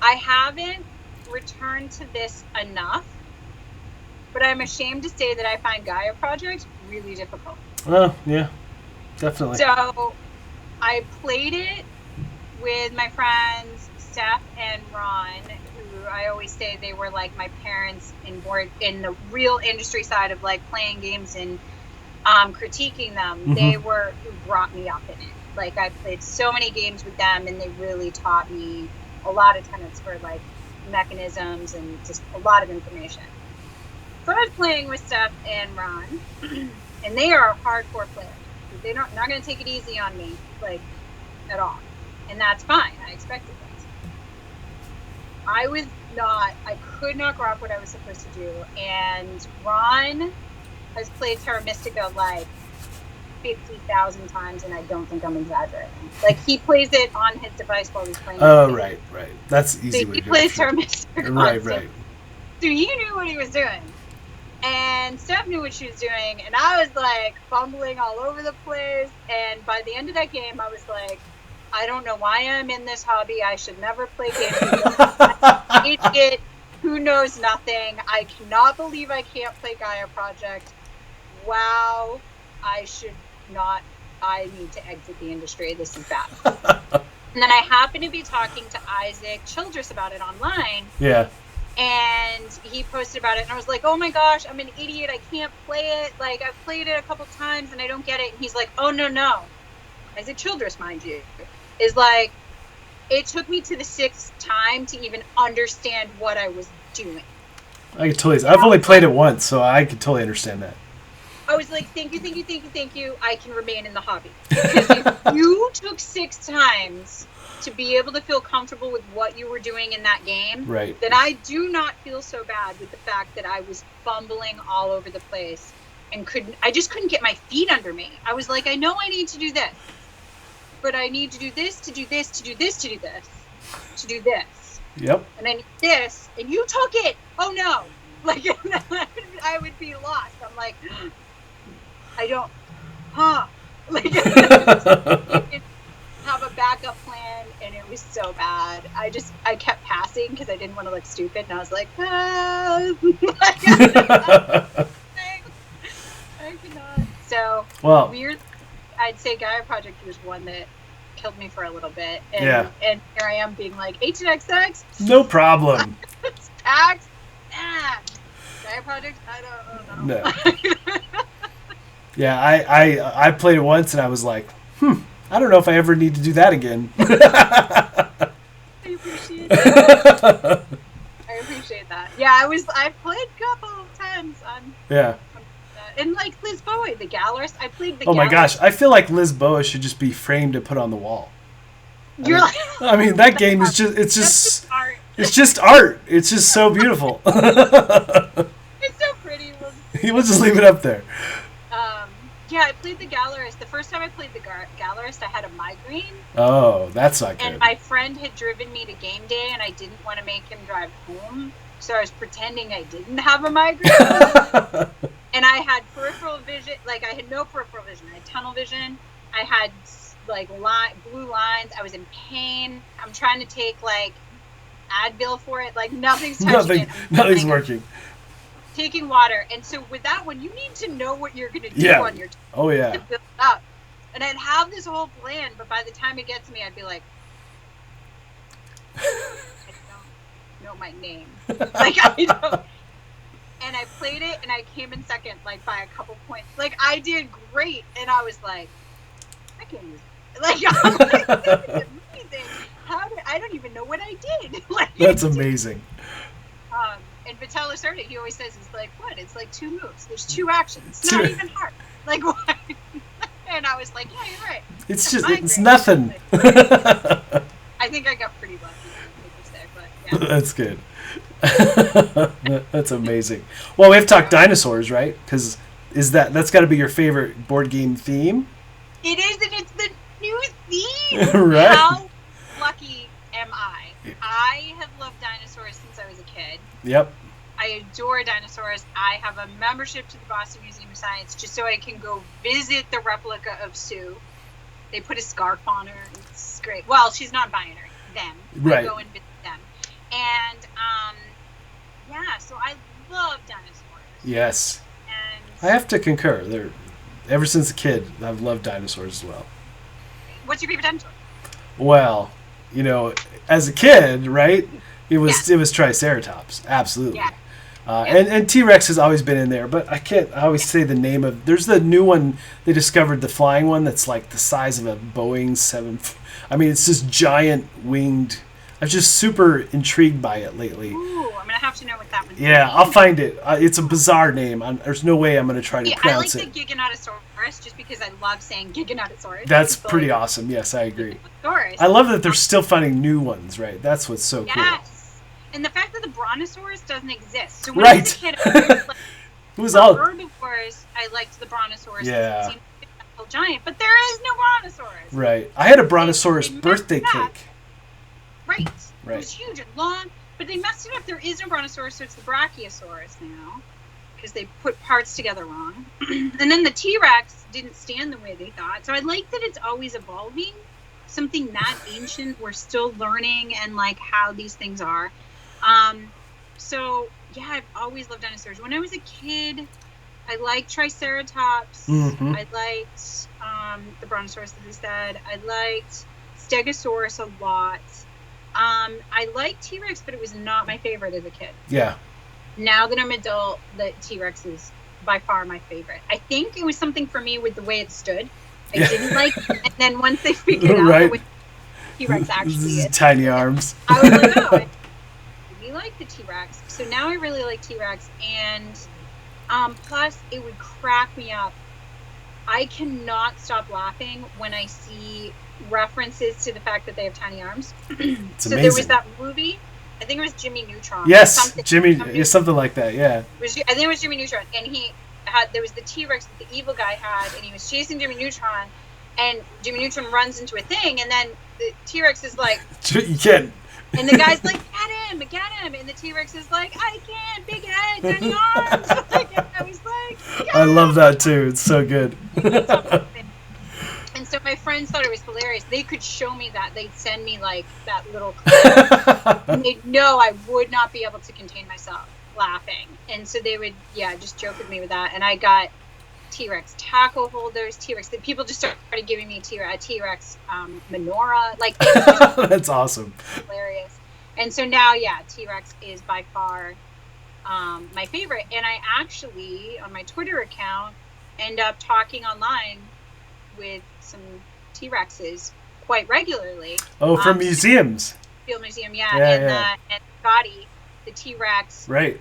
I haven't returned to this enough, but I'm ashamed to say that I find Gaia Project really difficult. Oh, yeah, definitely. So I played it with my friends Steph and Ron, who I always say they were like my parents in the real industry side of like playing games and critiquing them. They were who brought me up in it. Like I played so many games with them, and they really taught me a lot of tenets for like mechanisms and just a lot of information. So I was playing with Steph and Ron, and they are hardcore players. They're not going to take it easy on me, like, at all. And that's fine. I expected this. I could not grasp what I was supposed to do. And Ron has played Terra Mystica like 50,000 times, and I don't think I'm exaggerating. Like, he plays it on his device while he's playing. Oh, right. That's easy. So he plays Terra Mystica. Right. So he knew what he was doing. And Steph knew what she was doing, and I was like fumbling all over the place. And by the end of that game, I was like, I don't know why I'm in this hobby. I should never play games. I'm an idiot who knows nothing. I cannot believe I can't play Gaia Project. Wow, I need to exit the industry. This is bad. And then I happened to be talking to Isaac Childress about it online. Yeah. And he posted about it, and I was like, oh my gosh, I'm an idiot. I can't play it. Like, I've played it a couple times, and I don't get it. And he's like, oh, no. Isaac Childress, mind you, is like, it took me to the 6th time to even understand what I was doing. I've only played it once, so I can totally understand that. I was like, thank you. I can remain in the hobby. Because if you took 6 times to be able to feel comfortable with what you were doing in that game, right, then I do not feel so bad with the fact that I was fumbling all over the place and I just couldn't get my feet under me. I was like, I know I need to do this, but I need to do this, to do this, to do this, to do this, to do this. Yep. And I need this, and you took it. Oh no. Like, I would be lost. I'm like, I don't, like, have a backup plan, and it was so bad. I kept passing because I didn't want to look stupid, and I was like, I cannot. So, weird. I'd say Gaia Project was one that killed me for a little bit, and here I am being like, 18xx? No problem. Packs? Gaia Project? I don't know. No. Yeah, I played it once, and I was like, I don't know if I ever need to do that again. I appreciate that. Yeah, I've played a couple of times on. Yeah. And like Lisboa, the Gallerist, I played the. Oh my gosh, I feel like Lisboa should just be framed and put on the wall. I mean, that game is just art. It's just art. It's just so beautiful. It's so pretty. We'll just leave it up there. Yeah, I played the Gallerist. The first time I played the Gallerist, I had a migraine. Oh, that's not good. And my friend had driven me to game day, and I didn't want to make him drive home, so I was pretending I didn't have a migraine. And I had peripheral vision. Like, I had no peripheral vision. I had tunnel vision. I had, like, blue lines. I was in pain. I'm trying to take, like, Advil for it. Like, nothing's touching it. Nothing's working. Taking water, and so with that one, you need to know what you're going to do on your team to build up. And I'd have this whole plan, but by the time it gets to me, I'd be like, I don't know my name. Like, I don't. And I played it, and I came in second, like, by a couple points. Like, I did great, and I was like, I can't use it. Like, I'm like, this is amazing. I don't even know what I did. Like, that's amazing. And Vital Lacerda, he always says, it's like, what? It's like 2 moves. There's 2 actions. It's not even hard. Like, what? And I was like, yeah, you're right. It's nothing. I think I got pretty lucky. But yeah. That's good. That's amazing. Well, we have to talk dinosaurs, right? Because that's got to be your favorite board game theme? It is, and it's the new theme. Right. How lucky am I? I have loved dinosaurs since I was a kid. Yep. I adore dinosaurs. I have a membership to the Boston Museum of Science just so I can go visit the replica of Sue. They put a scarf on her. It's great. Well, she's non-binary. Them. Right. I go and visit them. And, so I love dinosaurs. Yes. And I have to concur. Ever since a kid, I've loved dinosaurs as well. What's your favorite dinosaur? Well, as a kid, right? It was Triceratops, absolutely. Yeah. And T-Rex has always been in there, but I always say the name of. There's the new one they discovered, the flying one that's like the size of a Boeing 7. I mean, it's this giant winged. I'm just super intrigued by it lately. Ooh, I'm gonna have to know what that one's. Yeah, I'll find it. It's a bizarre name. There's no way I'm gonna try to pronounce it. I like the Giganotosaurus just because I love saying Giganotosaurus. That's pretty awesome. Yes, I agree. Giganotosaurus. I love that they're still finding new ones. Right, that's what's so cool. Yes, and the fact that the Brontosaurus doesn't exist. So when I was a kid, I was like, it was all herbivores. I liked the Brontosaurus. Yeah. It seemed like a giant, but there is no Brontosaurus. Right. I had a Brontosaurus birthday cake. Right. Right. It was huge and long, but they messed it up. There is no Brontosaurus, so it's the Brachiosaurus now, because they put parts together wrong. And then the T-Rex didn't stand the way they thought. So I like that it's always evolving. Something that ancient, we're still learning and like how these things are. So yeah, I've always loved dinosaurs. When I was a kid, I liked Triceratops. Mm-hmm. I liked the Brontosaurus, as I said. I liked Stegosaurus a lot. I liked T-Rex, but it was not my favorite as a kid. Yeah. Now that I'm adult, the T-Rex is by far my favorite. I think it was something for me with the way it stood. I didn't like it, and then once they figured out the way T-Rex actually is. Tiny arms. I was like, oh, I really like the T-Rex. So now I really like T-Rex, and plus it would crack me up. I cannot stop laughing when I see references to the fact that they have tiny arms. It's so amazing. there was that movie, I think it was Jimmy Neutron. Yes, something like that, yeah. I think it was Jimmy Neutron, and there was the T-Rex that the evil guy had, and he was chasing Jimmy Neutron, and Jimmy Neutron runs into a thing, and then the T-Rex is like, you can't. And the guy's like, get him, and the T-Rex is like, I can't, big head, tiny arms. I was like, yes! I love that too. It's so good. And so my friends thought it was hilarious. They could show me that. They'd send me like that little clip. And they'd know I would not be able to contain myself laughing. And so they would, just joke with me with that. And I got T-Rex taco holders, T-Rex. People just started giving me a T-Rex menorah. Like, that's awesome. Hilarious. And so now, T-Rex is by far my favorite. And I actually, on my Twitter account, end up talking online with some T-Rexes quite regularly. Oh, from museums. Field Museum, and Scotty, the T-Rex. Right.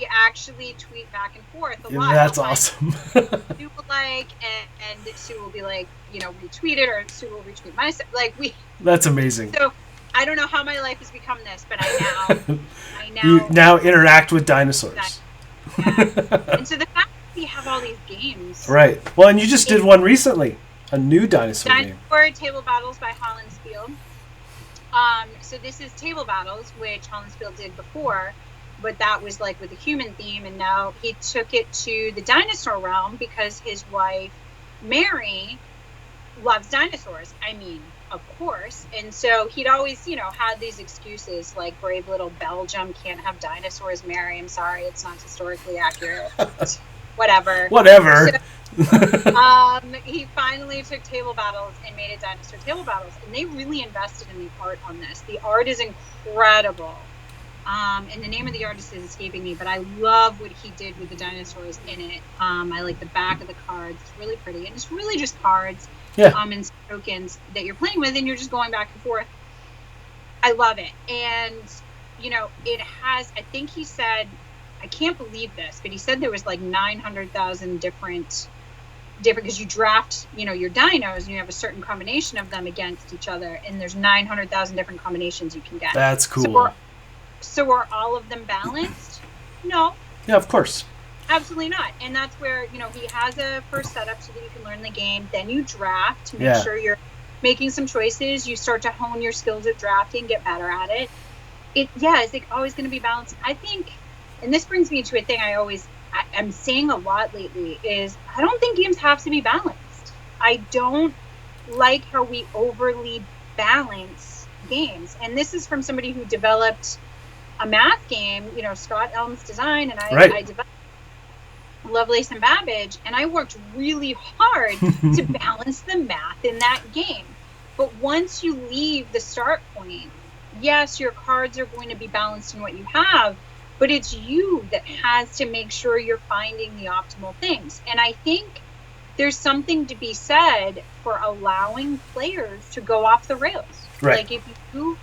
We actually tweet back and forth a lot. That's awesome. Sue will like, and Sue will be like, retweet it, or Sue will retweet my stuff. That's amazing. So I don't know how my life has become this, but I now you now interact with dinosaurs. And so the fact that we have all these games. Right. Well, and you just did one recently. A new dinosaur game. Dinosaur Table Battles by Holland's Field. So this is Table Battles, which Holland's Field did before, but that was like with a human theme, and now he took it to the dinosaur realm because his wife, Mary, loves dinosaurs. I mean, of course. And so he'd always, had these excuses like brave little Belgium can't have dinosaurs, Mary. I'm sorry, it's not historically accurate. Whatever. So, he finally took Table Battles and made it Dinosaur Table Battles, and they really invested in the art on this. The art is incredible, and the name of the artist is escaping me, but I love what he did with the dinosaurs in it. I like the back of the cards; it's really pretty, and it's really just cards, and tokens that you're playing with, and you're just going back and forth. I love it, and it has. I think he said, I can't believe this, but he said there was like 900,000 different, because you draft, your dinos, and you have a certain combination of them against each other, and there's 900,000 different combinations you can get. That's cool. So are all of them balanced? No. Yeah, of course. Absolutely not. And that's where, he has a first setup so that you can learn the game. Then you draft to make sure you're making some choices. You start to hone your skills at drafting, get better at it. Is it always going to be balanced? I think, and this brings me to a thing I'm saying a lot lately, is I don't think games have to be balanced. I don't like how we overly balance games. And this is from somebody who developed a math game, Scott Elm's design, and I developed Lovelace and Babbage, and I worked really hard to balance the math in that game. But once you leave the start point, yes, your cards are going to be balanced in what you have, but it's you that has to make sure you're finding the optimal things. And I think there's something to be said for allowing players to go off the rails. Right. Like if you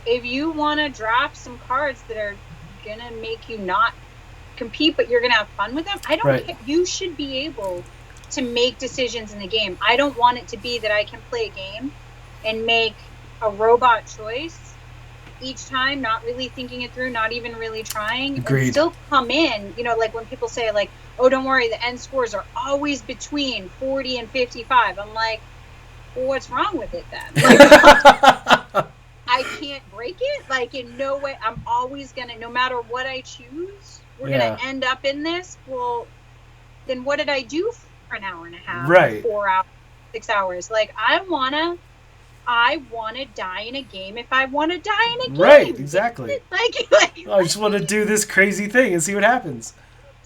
if you want to draft some cards that are gonna make you not compete, but you're gonna have fun with them, I don't care. You should be able to make decisions in the game. I don't want it to be that I can play a game and make a robot choice each time, not really thinking it through, not even really trying. Agreed. And still come in, you know, like when people say like, oh, don't worry, the end scores are always between 40 and 55. I'm like, well, what's wrong with it then? Like, I can't break it. Like, in no way. I'm always gonna, no matter what I choose, we're gonna end up in this. Well, then what did I do for an hour and a half? Right. 4 hours, 6 hours. Like, I wanna die in a game if I want to die in a game. Right, exactly. Like I just want to do this crazy thing and see what happens.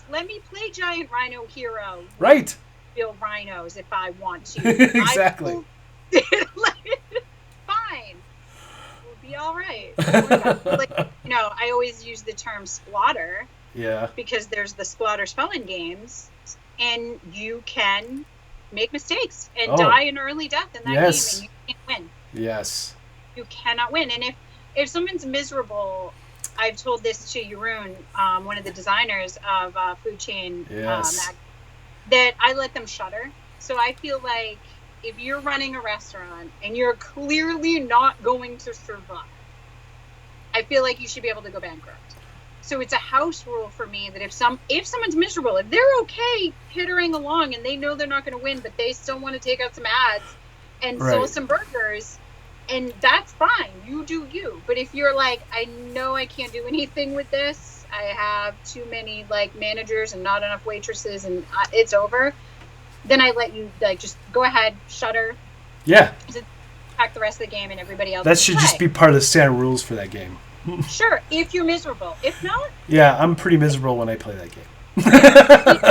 Let me play Giant Rhino Hero. Right. Build rhinos if I want to. Exactly. Fine. We'll be all right. Like, you know, I always use the term splatter. Yeah. Because there's the splatter spelling games, and you can make mistakes and die an early death in that game, and you can't win. Yes. You cannot win. And if someone's miserable, I've told this to Jeroen, one of the designers of Food Chain, that I let them shutter. So I feel like if you're running a restaurant and you're clearly not going to survive, I feel like you should be able to go bankrupt. So it's a house rule for me that if someone's miserable, if they're okay pittering along and they know they're not going to win, but they still want to take out some ads and sell some burgers, and that's fine. You do you. But if you're like, I know I can't do anything with this, I have too many like managers and not enough waitresses, and it's over, then I let you like just go ahead, shutter. Yeah. Pack the rest of the game, and everybody else. That should just be part of the standard rules for that game. Sure, if you're miserable. If not... Yeah, I'm pretty miserable when I play that game.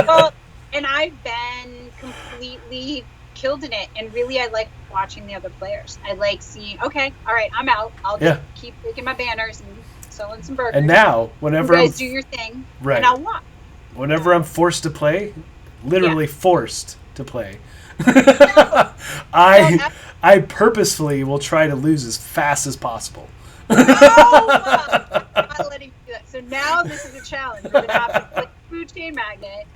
Well, and I've been completely killed in it, and really I like watching the other players. I like seeing, okay, all right, I'm out. I'll just keep making my banners and selling some burgers. And now, whenever you guys do your thing, and I'll watch. Whenever I'm forced to play, literally forced to play, I purposefully will try to lose as fast as possible. I'm not letting you do that. So now this is a challenge. We're going to have to click Food Chain Magnet.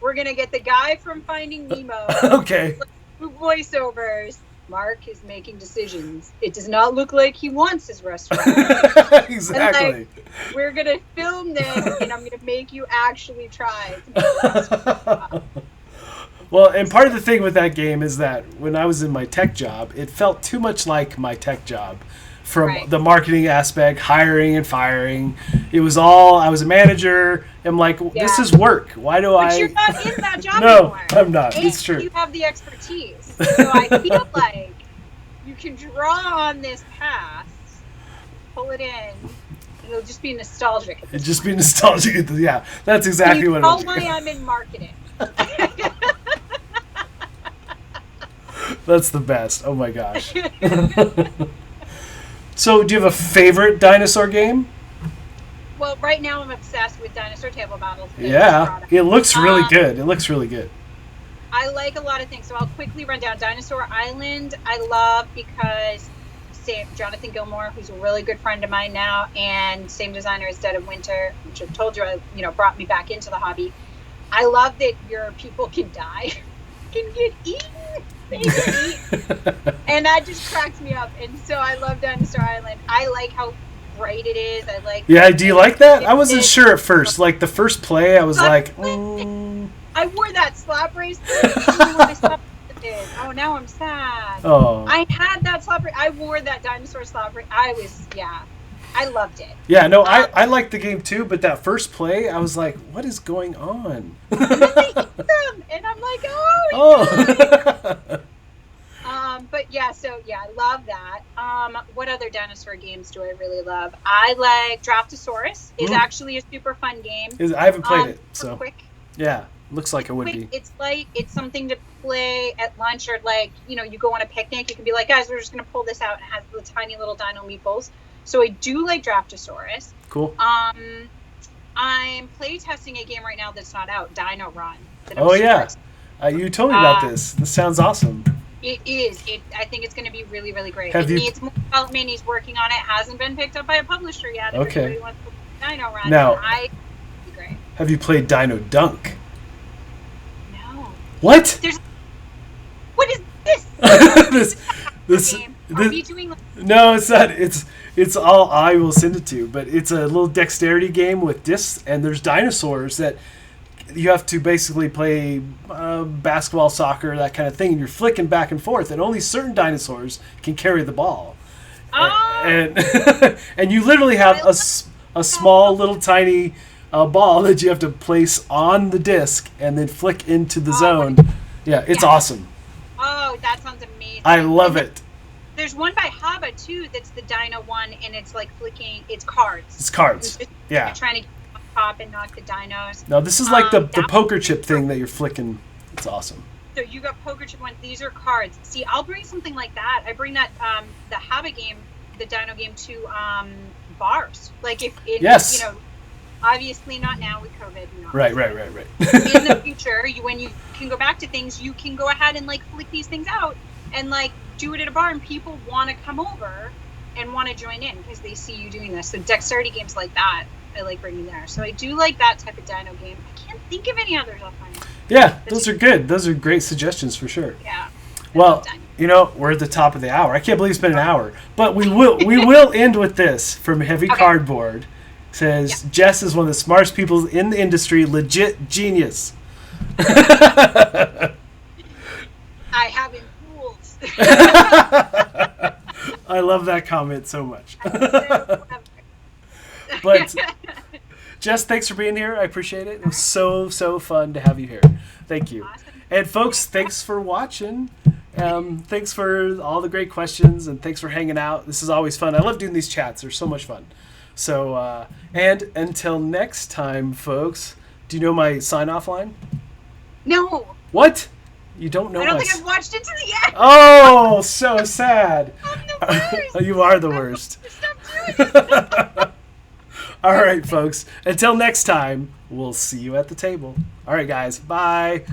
We're going to get the guy from Finding Nemo. Okay. Voiceovers. Mark is making decisions. It does not look like he wants his restaurant. Exactly. Like, we're going to film this, and I'm going to make you actually try. Well, and part of the thing with that game is that when I was in my tech job, it felt too much like my tech job. From the marketing aspect, hiring and firing. It was all, I was a manager. I'm like, this is work. Why do But you're not in that job No, anymore. I'm not. And it's true. You have the expertise. So I feel like you can draw on this past, pull it in, and it'll just be nostalgic. It'll just be nostalgic. Yeah, that's exactly what it'll be. Why I'm in marketing. That's the best. Oh my gosh. So, do you have a favorite dinosaur game? Well, right now I'm obsessed with Dinosaur Table Battles. Yeah, it looks really good. It looks really good. I like a lot of things, so I'll quickly run down. Dinosaur Island, I love because Jonathan Gilmore, who's a really good friend of mine now, and same designer as Dead of Winter, which I've told you, brought me back into the hobby. I love that your people can die, can get eaten. They can eat. And that just cracks me up. And so I love Dinosaur Island. I like how bright it is. I like. Yeah, do you like that? I wasn't sure at first. Like the first play, I was like, I wore that slap bracelet. Oh, now I'm sad. Oh. I had that slap bracelet. I wore that dinosaur slap bracelet. I loved it. Yeah, no, I liked the game too, but that first play, I was like, what is going on? And then they eat them, and I'm like, oh. But yeah, I love that. What other dinosaur games do I really love? I like Draftosaurus. Is actually a super fun game. I haven't played it, so quick. Yeah, looks like it would be. It's light. It's something to play at lunch, or like you go on a picnic. You can be like, guys, we're just gonna pull this out, and it has the tiny little dino meeples. So I do like Draftosaurus. Cool. I'm playtesting a game right now that's not out, Dino Run. Oh yeah, you told me about this. This sounds awesome. It is. I think it's going to be really, really great. Have it you... needs more development. He's working on it. Hasn't been picked up by a publisher yet. If Okay. everybody wants to play Dino Run. Now, Great. Have you played Dino Dunk? No. What? What is this? this game? Are we doing No, it's not. It's all I will send it to, but it's a little dexterity game with discs, and there's dinosaurs that you have to basically play basketball, soccer, that kind of thing, and you're flicking back and forth, and only certain dinosaurs can carry the ball. Oh. And and you literally have a small little tiny ball that you have to place on the disc and then flick into the zone. Yeah, it's awesome. Oh, that sounds amazing. I love it. There's one by Haba too that's the Dino one, and it's like flicking. It's cards. It's cards. Yeah. You're trying to get on top and knock the dinos. No, this is like the poker chip thing that you're flicking. It's awesome. So you got poker chip ones. These are cards. See, I'll bring something like that. I bring that the Haba game, the Dino game, to bars. Like if it, yes. Obviously not now with COVID. Right. In the future, when you can go back to things, you can go ahead and like flick these things out and like do it at a bar, and people want to come over and want to join in because they see you doing this. So dexterity games like that, I like bringing there. So I do like that type of Dino game. I can't think of any others offhand. Yeah, those are good. Those are great suggestions for sure. Yeah. Well, we're at the top of the hour. I can't believe it's been an hour, but we will end with this from Heavy Cardboard. It says Jess is one of the smartest people in the industry. Legit genius. I haven't rules. I love that comment so much. But Jess, thanks for being here. I appreciate it. It was so fun to have you here. Thank you. Awesome. And folks, thanks for watching. Thanks for all the great questions, and thanks for hanging out. This is always fun. I love doing these chats. They're so much fun. So, and until next time, folks, do you know my sign-off line? No. What? You don't know? I don't think I've watched it to the end. Oh, so sad. I'm the worst. You are the worst. Stop doing it. All right, folks. Until next time, we'll see you at the table. All right, guys. Bye.